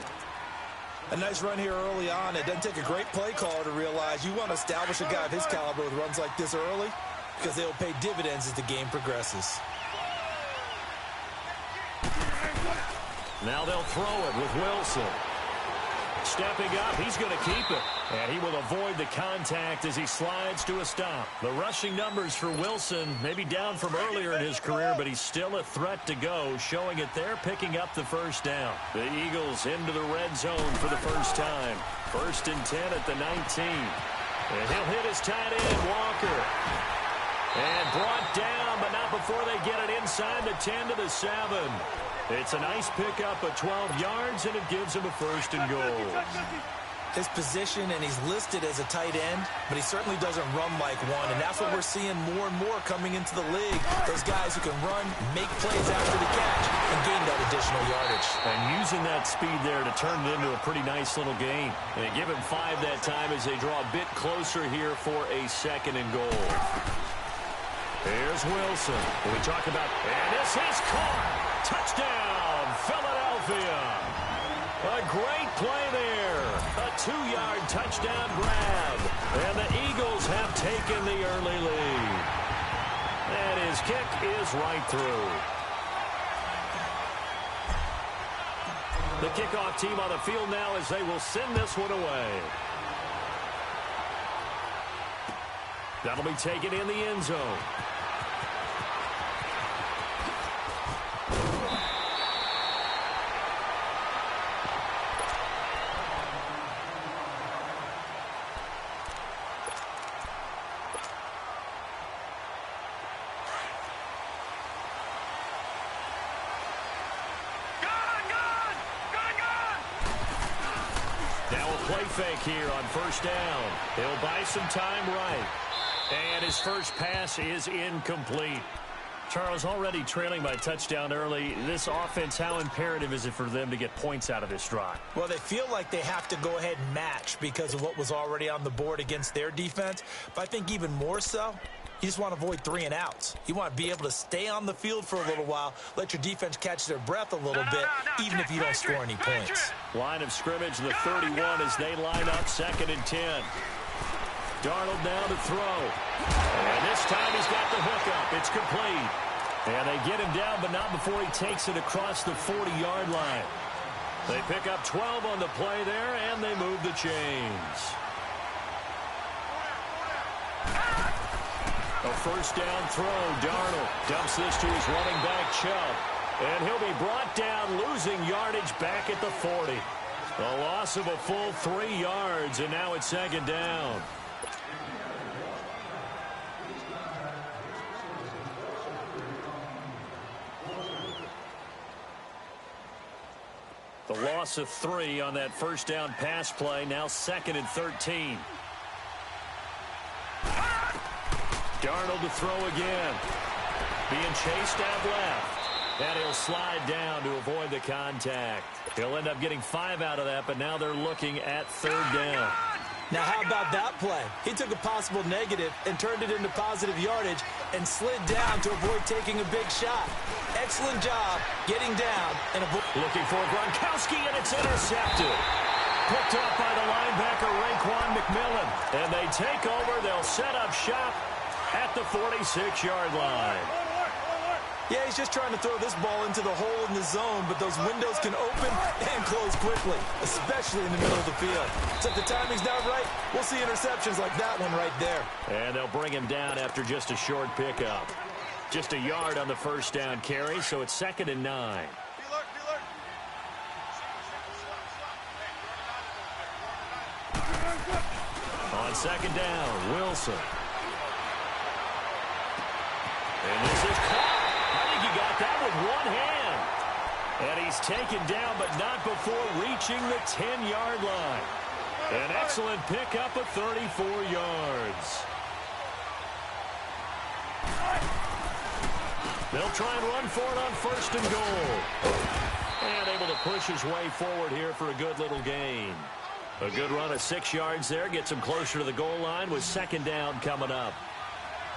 A nice run here early on. It doesn't take a great play caller to realize you want to establish a guy of his caliber with runs like this early because they'll pay dividends as the game progresses. Now they'll throw it with Wilson. Stepping up, he's going to keep it. And he will avoid the contact as he slides to a stop. The rushing numbers for Wilson may be down from earlier in his career, but he's still a threat to go, showing it there, picking up the first down. The Eagles into the red zone for the first time. 1st and 10 at the 19. And he'll hit his tight end, Walker. And brought down, but not before they get it inside the 10 to the 7. It's a nice pickup of 12 yards, and it gives him a 1st and goal. His position, and he's listed as a tight end, but he certainly doesn't run like one, and that's what we're seeing more and more coming into the league. Those guys who can run, make plays after the catch, and gain that additional yardage. And using that speed there to turn it into a pretty nice little gain. And they give him 5 that time as they draw a bit closer here for a 2nd and goal. Here's Wilson. We talk about, and this is caught. Touchdown, Philadelphia. A great play there. A 2-yard touchdown grab. And the Eagles have taken the early lead. And his kick is right through. The kickoff team on the field now as they will send this one away. That'll be taken in the end zone. Fake here on 1st down. He'll buy some time right. And his first pass is incomplete. Charles, already trailing by touchdown early. This offense, how imperative is it for them to get points out of this drive? Well, they feel like they have to go ahead and match because of what was already on the board against their defense. But I think even more so, you just want to avoid 3 and outs. You want to be able to stay on the field for a little while, let your defense catch their breath a little bit, even if you don't score any points. Line of scrimmage, the 31 as they line up 2nd and 10. Darnold now to throw. And this time he's got the hook up. It's complete. And they get him down, but not before he takes it across the 40-yard line. They pick up 12 on the play there, and they move the chains. A 1st down throw. Darnold dumps this to his running back, Chubb. And he'll be brought down, losing yardage back at the 40. A loss of a full 3 yards, and now it's 2nd down. The loss of 3 on that 1st down pass play, now 2nd and 13. Darnold to throw again. Being chased out left. And he'll slide down to avoid the contact. He'll end up getting 5 out of that, but now they're looking at 3rd down. Now, how about that play? He took a possible negative and turned it into positive yardage and slid down to avoid taking a big shot. Excellent job getting down and looking for Gronkowski, and it's intercepted. Picked up by the linebacker, Raekwon McMillan. And they take over. They'll set up shop at the 46-yard line. Yeah, he's just trying to throw this ball into the hole in the zone, but those windows can open and close quickly, especially in the middle of the field. So if the timing's not right, we'll see interceptions like that one right there. And they'll bring him down after just a short pickup. Just a yard on the first down carry, so it's 2nd and 9. On 2nd down, Wilson. And this is caught. I think he got that with one hand. And he's taken down, but not before reaching the 10-yard line. An excellent pickup of 34 yards. They'll try and run for it on 1st and goal. And able to push his way forward here for a good little gain. A good run of 6 yards there. Gets him closer to the goal line with 2nd down coming up.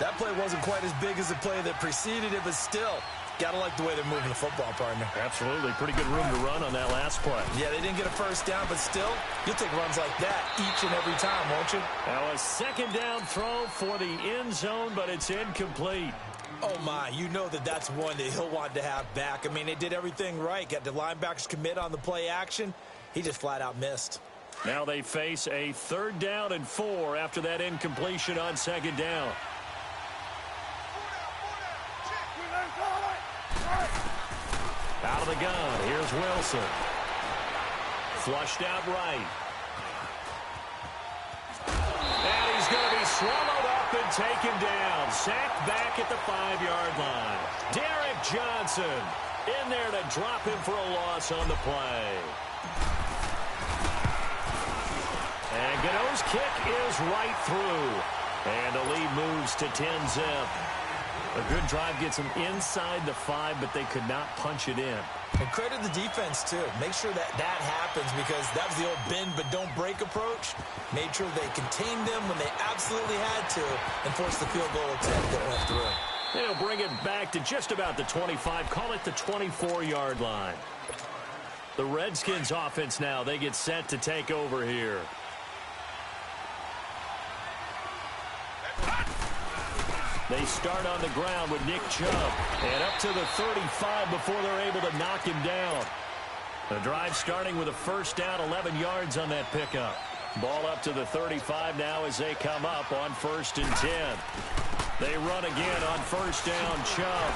That play wasn't quite as big as the play that preceded it, but still, got to like the way they're moving the football, partner. Absolutely. Pretty good room to run on that last play. Yeah, they didn't get a first down, but still, you'll take runs like that each and every time, won't you? Now a 2nd down throw for the end zone, but it's incomplete. Oh, my. You know that's one that he'll want to have back. I mean, they did everything right. Got the linebackers commit on the play action. He just flat out missed. Now they face a 3rd down and 4 after that incompletion on 2nd down. Out of the gun, here's Wilson. Flushed out right. And he's going to be swallowed up and taken down. Sacked back at the 5-yard line. Derek Johnson in there to drop him for a loss on the play. And Gano's kick is right through. And the lead moves to 10-zip. A good drive gets them inside the 5, but they could not punch it in. And credit the defense, too. Make sure that happens because that was the old bend but don't break approach. Made sure they contained them when they absolutely had to and forced the field goal attempt that went through. They'll bring it back to just about the 25. Call it the 24-yard line. The Redskins offense now, they get set to take over here. They start on the ground with Nick Chubb. And up to the 35 before they're able to knock him down. The drive starting with a 1st down, 11 yards on that pickup. Ball up to the 35 now as they come up on 1st and 10. They run again on 1st down, Chubb.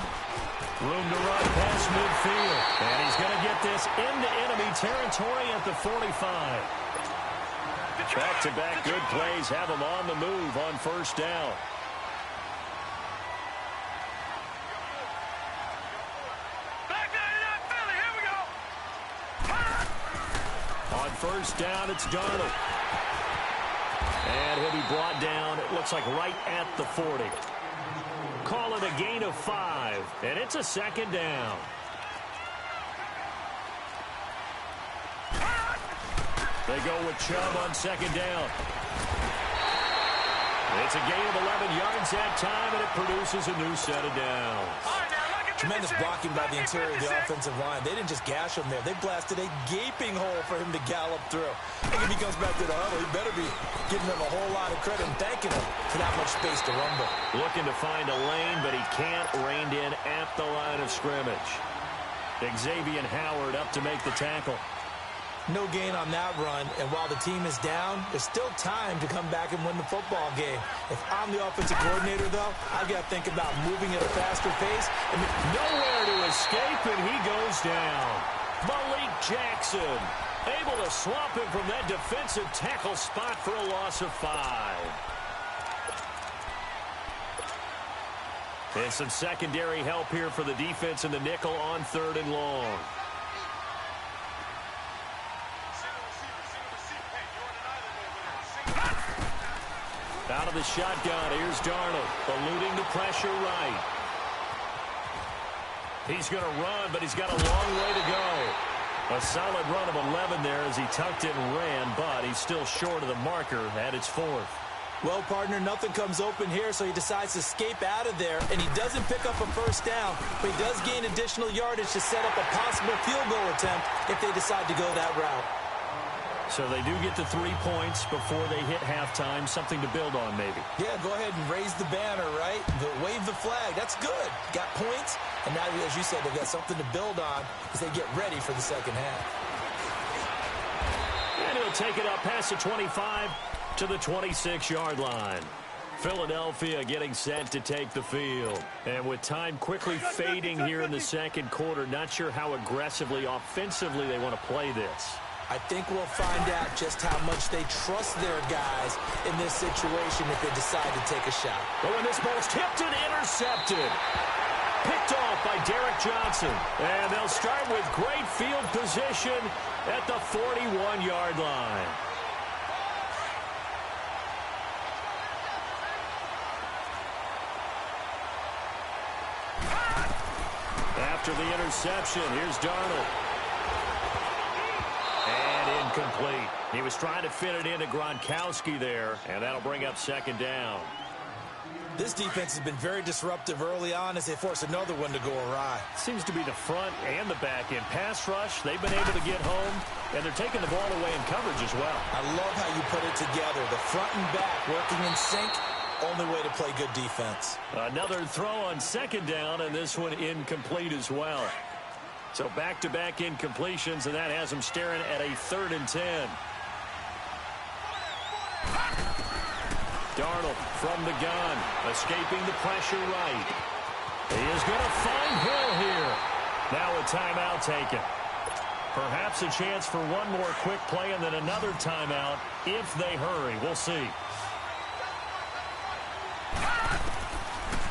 Room to run past midfield. And he's going to get this into enemy territory at the 45. Back-to-back good plays have him on the move on 1st down. On 1st down, it's Darnold. And he'll be brought down, it looks like right at the 40. Call it a gain of 5, and it's a 2nd down. They go with Chubb on 2nd down. It's a gain of 11 yards that time, and it produces a new set of downs. Tremendous blocking by the interior of the offensive line. They didn't just gash him there. They blasted a gaping hole for him to gallop through. I think if he comes back to the huddle, he better be giving them a whole lot of credit and thanking him for that much space to rumble. Looking to find a lane, but he can't. Reined in at the line of scrimmage. Xavier Howard up to make the tackle. No gain on that run, and while the team is down, there's still time to come back and win the football game. If I'm the offensive coordinator, though, I've got to think about moving at a faster pace. And nowhere to escape, and he goes down. Malik Jackson able to swamp him from that defensive tackle spot for a loss of 5. And some secondary help here for the defense in the nickel on 3rd and long. Out of the shotgun, here's Darnold, eluding the pressure right. He's going to run, but he's got a long way to go. A solid run of 11 there as he tucked it and ran, but he's still short of the marker at its 4th. Well, partner, nothing comes open here, so he decides to escape out of there, and he doesn't pick up a 1st down, but he does gain additional yardage to set up a possible field goal attempt if they decide to go that route. So they do get the 3 points before they hit halftime, something to build on maybe. Yeah, go ahead and raise the banner, right? Wave the flag. That's good. Got points, and now, as you said, they've got something to build on as they get ready for the second half. And he'll take it up past the 25 to the 26-yard line. Philadelphia getting set to take the field. And with time quickly fading here in the second quarter, not sure how aggressively, offensively they want to play this. I think we'll find out just how much they trust their guys in this situation if they decide to take a shot. But when this ball's tipped and intercepted, picked off by Derek Johnson. And they'll start with great field position at the 41-yard line. After the interception, here's Darnold. And incomplete. He was trying to fit it into Gronkowski there, and that'll bring up second down. This defense has been very disruptive early on as they force another one to go awry. Seems to be the front and the back end. Pass rush, they've been able to get home, and they're taking the ball away in coverage as well. I love how you put it together. The front and back working in sync. Only way to play good defense. Another throw on second down, and this one incomplete as well. So back-to-back incompletions, and that has them staring at a 3rd and 10. Darnold from the gun, escaping the pressure right. He is going to find Hill here. Now a timeout taken. Perhaps a chance for one more quick play and then another timeout if they hurry. We'll see.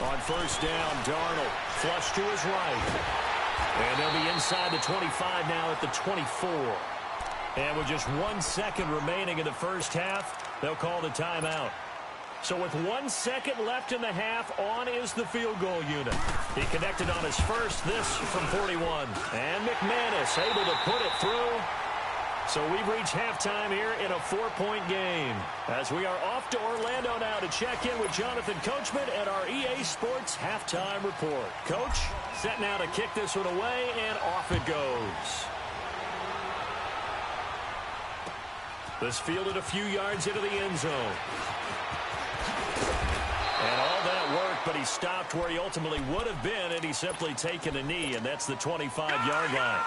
On first down, Darnold flush to his right. And they'll be inside the 25 now at the 24. And with just 1 second remaining in the first half, they'll call the timeout. So with 1 second left in the half, on is the field goal unit. He connected on his first, this from 41. And McManus able to put it through. So we've reached halftime here in a 4-point game. As we are off to Orlando now to check in with Jonathan Coachman at our EA Sports Halftime Report. Coach, set now to kick this one away, and off it goes. This fielded a few yards into the end zone. And all that worked, but he stopped where he ultimately would have been, and he's simply taken a knee, and that's the 25-yard line.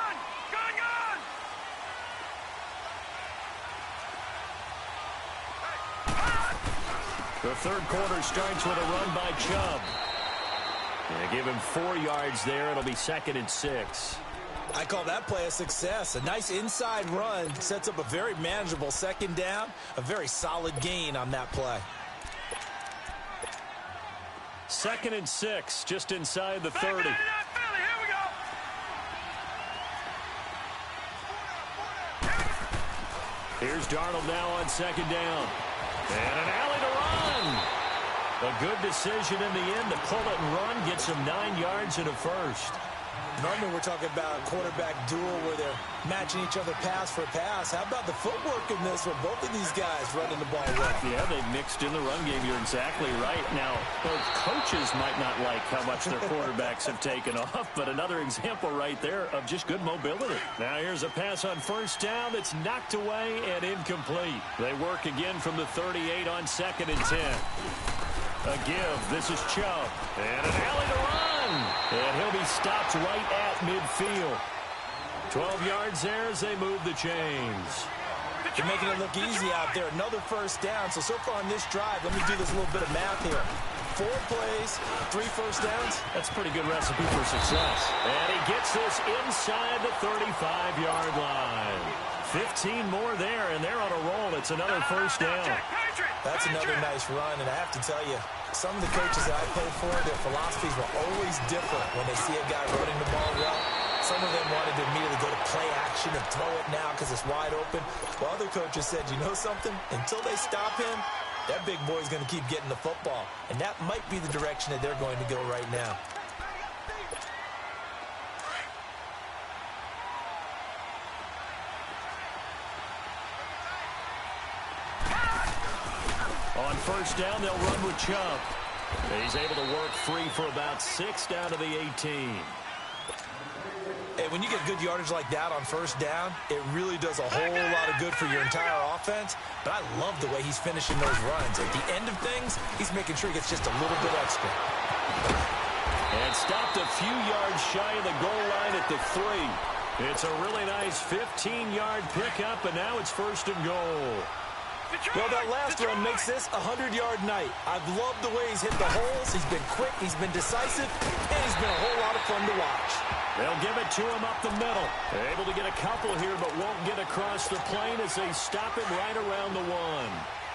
The third quarter starts with a run by Chubb. And they give him 4 yards there. It'll be 2nd and 6. I call that play a success. A nice inside run sets up a very manageable second down. A very solid gain on that play. 2nd and 6, just inside the 30. Here's Darnold now on second down. And an alley to run. A good decision in the end to pull it and run. Gets him 9 yards and a first. Normally we're talking about a quarterback duel where they're matching each other pass for pass. How about the footwork in this where both of these guys running the ball well? Yeah, they mixed in the run game. You're exactly right. Now, both coaches might not like how much their quarterbacks have taken off, but another example right there of just good mobility. Now here's a pass on first down that's knocked away and incomplete. They work again from the 38 on 2nd and 10. A give. This is Chubb. And an alley to run. And he'll be stopped right at midfield. 12 yards there as they move the chains. They're making it look easy out there. Another first down. So far on this drive, let me do this little bit of math here. 4 plays, 3 first downs. That's a pretty good recipe for success. And he gets this inside the 35-yard line. 15 more there, and they're on a roll. It's another first down. That's another nice run, and I have to tell you, some of the coaches that I played for, their philosophies were always different when they see a guy running the ball well. Some of them wanted to immediately go to play action and throw it now because it's wide open. While other coaches said, you know something? Until they stop him, that big boy's going to keep getting the football. And that might be the direction that they're going to go right now. On first down, they'll run with Chubb. He's able to work free for about 6 down to the 18. Hey, when you get good yardage like that on first down, it really does a whole lot of good for your entire offense. But I love the way he's finishing those runs. At the end of things, he's making sure he gets just a little bit extra. And stopped a few yards shy of the goal line at the 3. It's a really nice 15-yard pickup, and now it's 1st and goal. Well, that last run makes this a 100-yard night. I've loved the way he's hit the holes. He's been quick, he's been decisive, and he's been a whole lot of fun to watch. They'll give it to him up the middle. They're able to get a couple here, but won't get across the plane as they stop him right around the 1.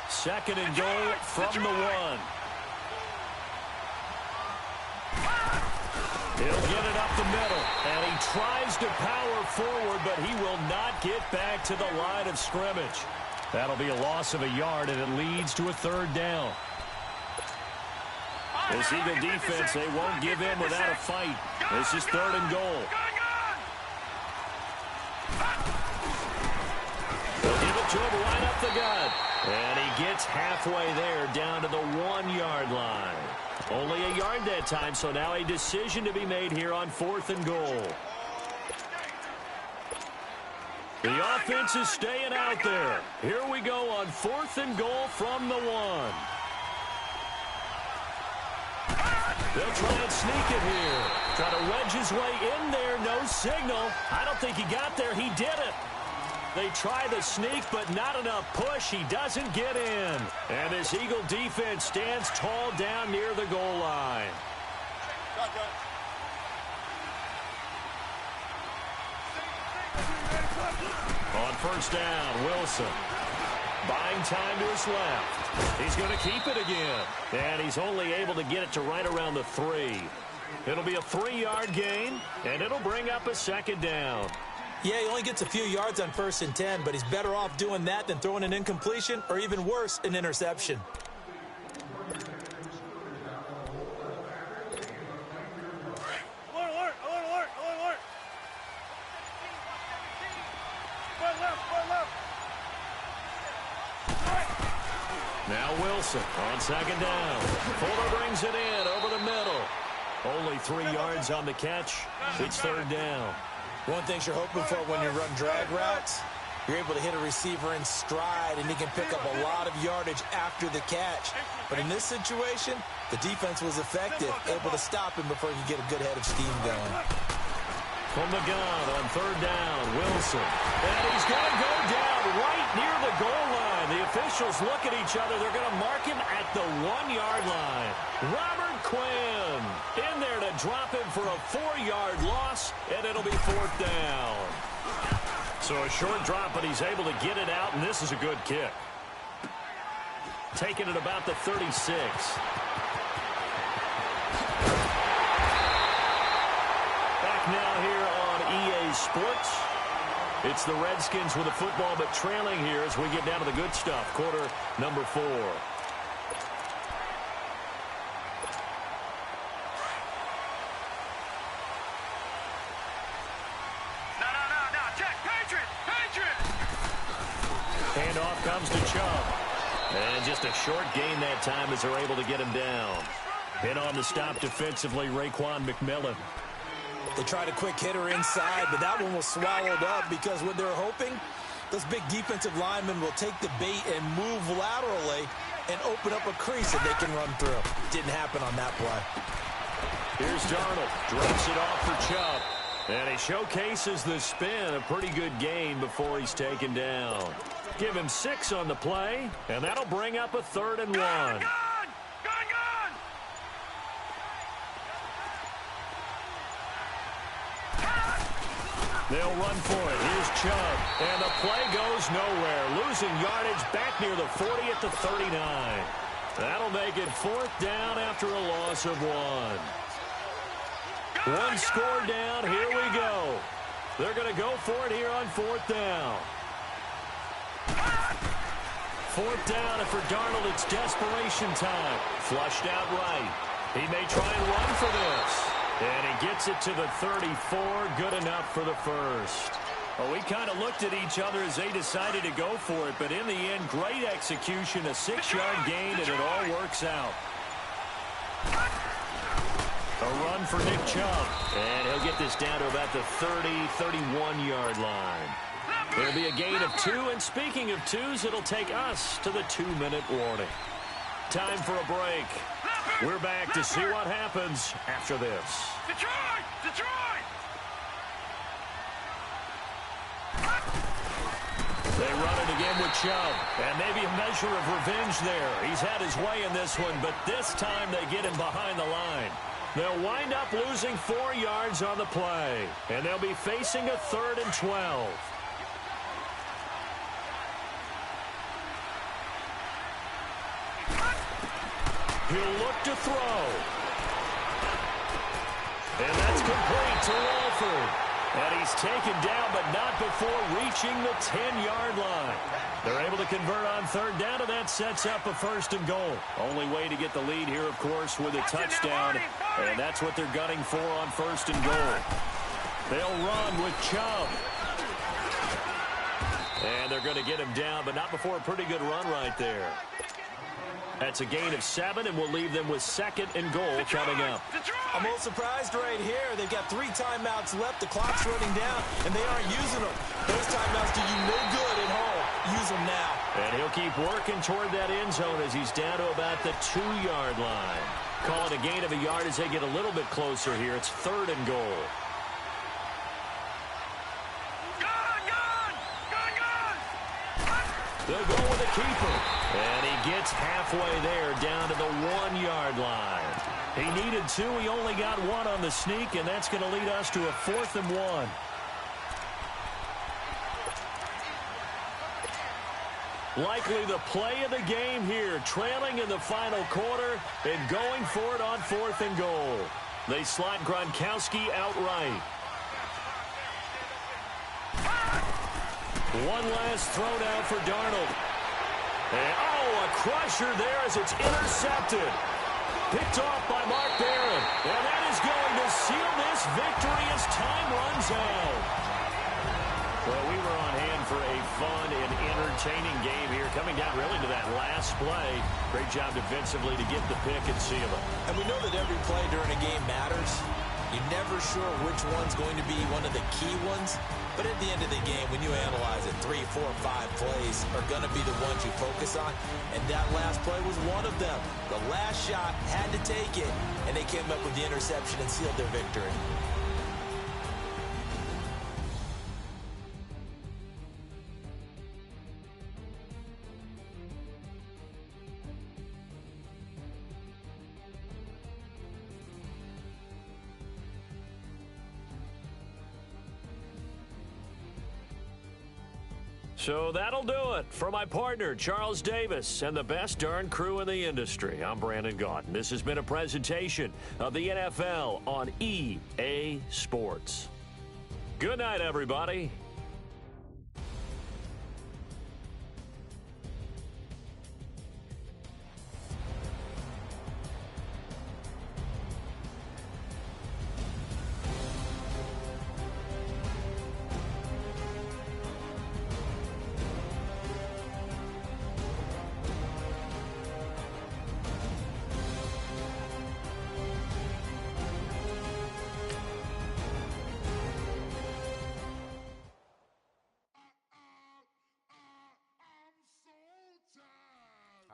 Second and goal from the 1. He'll get it up the middle, and he tries to power forward, but he will not get back to the line of scrimmage. That'll be a loss of a yard, and it leads to a 3rd down. This Eagle defense, they won't give in without a fight. This is 3rd and goal. They'll give it to him right up the gut. And he gets halfway there, down to the 1-yard line. Only a yard that time, so now a decision to be made here on 4th and goal. The offense is staying out there. Here we go on 4th and goal from the 1. They'll try and sneak it here. Try to wedge his way in there. No signal. I don't think he got there. He did it. They try the sneak, but not enough push. He doesn't get in. And this Eagle defense stands tall down near the goal line. On 1st down, Wilson. Buying time to his left. He's going to keep it again. And he's only able to get it to right around the 3. It'll be a 3-yard gain, and it'll bring up a 2nd down. Yeah, he only gets a few yards on 1st and 10, but he's better off doing that than throwing an incompletion or even worse, an interception. Alert, alert, alert, alert, alert. Left. Now Wilson on 2nd down. Fuller brings it in over the middle. Only 3 yards on the catch. It's 3rd down. One thing you're hoping for when you run drag routes, you're able to hit a receiver in stride, and he can pick up a lot of yardage after the catch. But in this situation, the defense was effective, able to stop him before he could get a good head of steam going. From the gun on 3rd down, Wilson. And he's going to go down right near the goal line. The officials look at each other. They're going to mark him at the 1-yard line. Robert Quinn in there to drop him for a 4-yard loss, and it'll be 4th down. So a short drop, but he's able to get it out, and this is a good kick. Taking it about the 36. Now here on EA Sports. It's the Redskins with the football, but trailing here as we get down to the good stuff. Quarter number 4. No. Check. Patriot. Handoff comes to Chubb. And just a short gain that time as they're able to get him down. Hit on the stop defensively, Raekwon McMillan. They tried a quick hitter inside, but that one was swallowed up because what they're hoping, those big defensive linemen will take the bait and move laterally and open up a crease that they can run through. Didn't happen on that play. Here's Darnold. Drops it off for Chubb. And he showcases the spin. A pretty good gain before he's taken down. Give him 6 on the play, and that'll bring up a 3rd and 1. They'll run for it. Here's Chubb. And the play goes nowhere. Losing yardage back near the 40 at the 39. That'll make it 4th down after a loss of 1. 1 score down. Here we go. They're going to go for it here on 4th down. 4th down, and for Darnold, it's desperation time. Flushed out right. He may try and run for this. And he gets it to the 34. Good enough for the first. Well, we kind of looked at each other as they decided to go for it. But in the end, great execution, a 6-yard gain, and it all works out. A run for Nick Chubb. And he'll get this down to about the 30, 31-yard line. It'll be a gain of 2. And speaking of 2s, it'll take us to the 2-minute warning. Time for a break. We're back to see what happens after this. They run it again with Chubb. And maybe a measure of revenge there. He's had his way in this one, but this time they get him behind the line. They'll wind up losing 4 yards on the play. And they'll be facing a 3rd and 12. He'll look to throw. And that's complete to Walford. And he's taken down, but not before reaching the 10-yard line. They're able to convert on 3rd down, and that sets up a 1st and goal. Only way to get the lead here, of course, with a touchdown. And that's what they're gunning for on 1st and goal. They'll run with Chubb. And they're going to get him down, but not before a pretty good run right there. That's a gain of 7, and we'll leave them with 2nd and goal coming up. I'm a little surprised right here. They've got 3 timeouts left. The clock's running down, and they aren't using them. Those timeouts do you no good at home. Use them now. And he'll keep working toward that end zone as he's down to about the 2-yard line. Call it a gain of a yard as they get a little bit closer here. It's 3rd and goal. They'll go with a keeper. And he gets halfway there down to the 1-yard line. He needed 2. He only got 1 on the sneak, and that's going to lead us to a 4th and 1. Likely the play of the game here, trailing in the final quarter and going for it on 4th and goal. They slot Gronkowski outright. One last throw down for Darnold. And, a crusher there as it's intercepted. Picked off by Mark Barron. And that is going to seal this victory as time runs out. Well, we were on hand for a fun and entertaining game here, coming down really to that last play. Great job defensively to get the pick and seal it. And we know that every play during a game matters. You're never sure which one's going to be one of the key ones. But at the end of the game, when you analyze it, 3, 4, 5 plays are going to be the ones you focus on. And that last play was one of them. The last shot had to take it, and they came up with the interception and sealed their victory. So that'll do it for my partner, Charles Davis, and the best darn crew in the industry. I'm Brandon Gaudin. This has been a presentation of the NFL on EA Sports. Good night, everybody.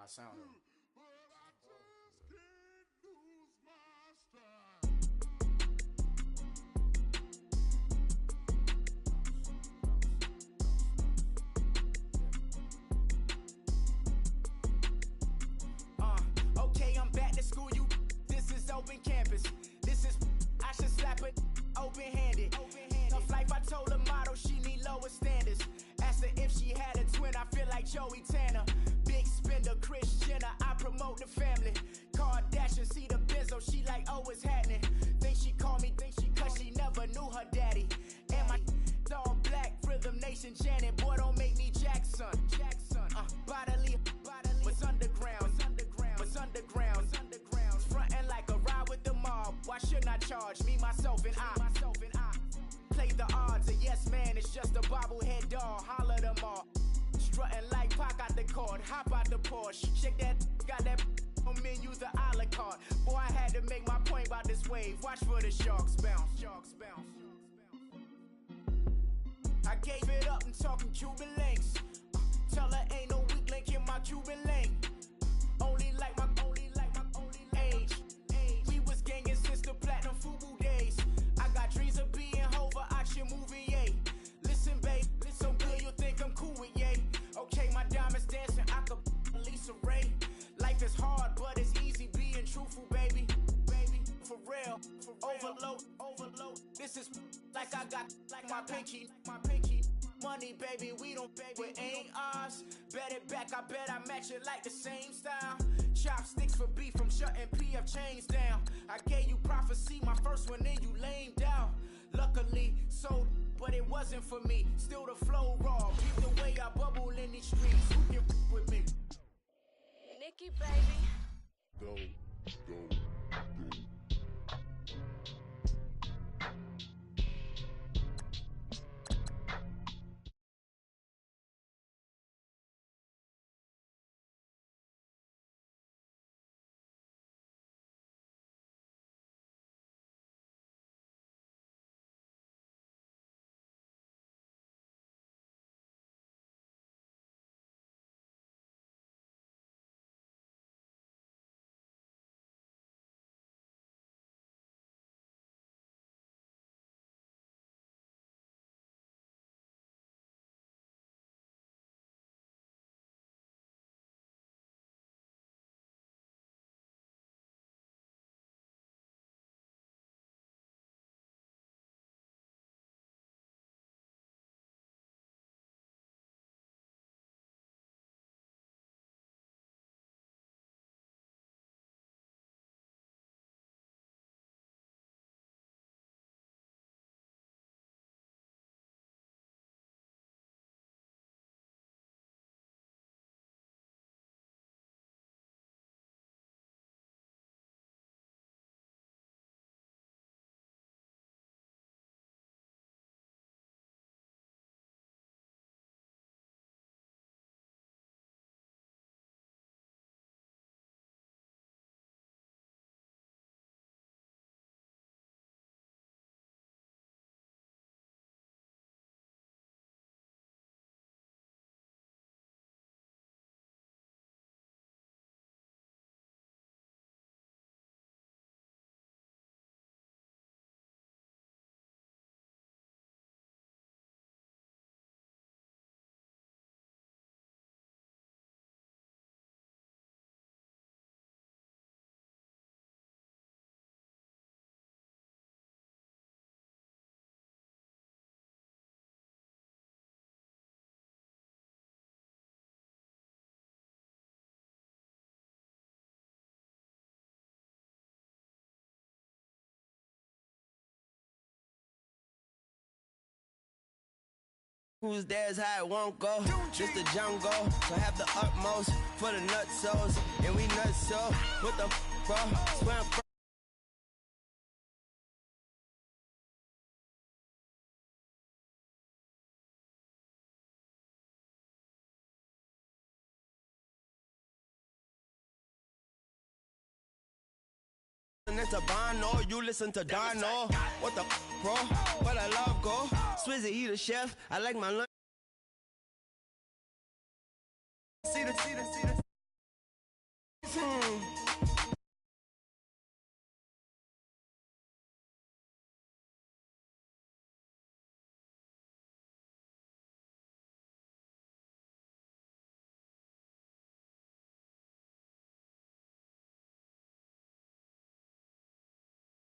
Sound. Okay, I'm back to school. This is open campus. This is I should slap it open-handed. Tough life, I told the model she need lower standards. Asked her if she had a twin. I feel like Joey Tanner. Spender, Chris Jenner, I promote the family. Kardashian, see the benzo, she like, oh, it's happening. Think she call me, cause she never knew her daddy. And my all black, Rhythm Nation, Janet, boy, don't make me Jackson. Bodily, what's underground, frontin' like a ride with the mob. Why shouldn't I charge me, myself, and I? Play the odds, a yes man, it's just a bobblehead doll, holler them all. Strutting like Pac out the court, hop out the Porsche. Shake that, got that menu, the a la carte. Boy, I had to make my point about this wave. Watch for the sharks bounce. I gave it up and talking Cuban links. Tell her ain't no weak link in my Cuban link. Only like my age. We was gangin' since the platinum FUBU days. I got dreams of being Hova, action movie, yay. Listen, babe, so good you'll think I'm cool with yay. like I got like my pinky. Money, baby, we don't baby, it ain't ours. Bet it back, I bet I match it like the same style. Chopsticks for beef from shutting PF chains down. I gave you prophecy, my first one, then you lamed out. Luckily, so, but it wasn't for me. Still the flow raw, keep the way I bubble in these streets. Who can with me? Nikki, baby. Go. Who's there's how it won't go. Just the jungle, so have the utmost for the nutsos. And we nuts so what the bro? Swear it's a Bono, you listen to Darno. What the bro? But I love go. Swizzy, he the chef. I like my lunch. See the.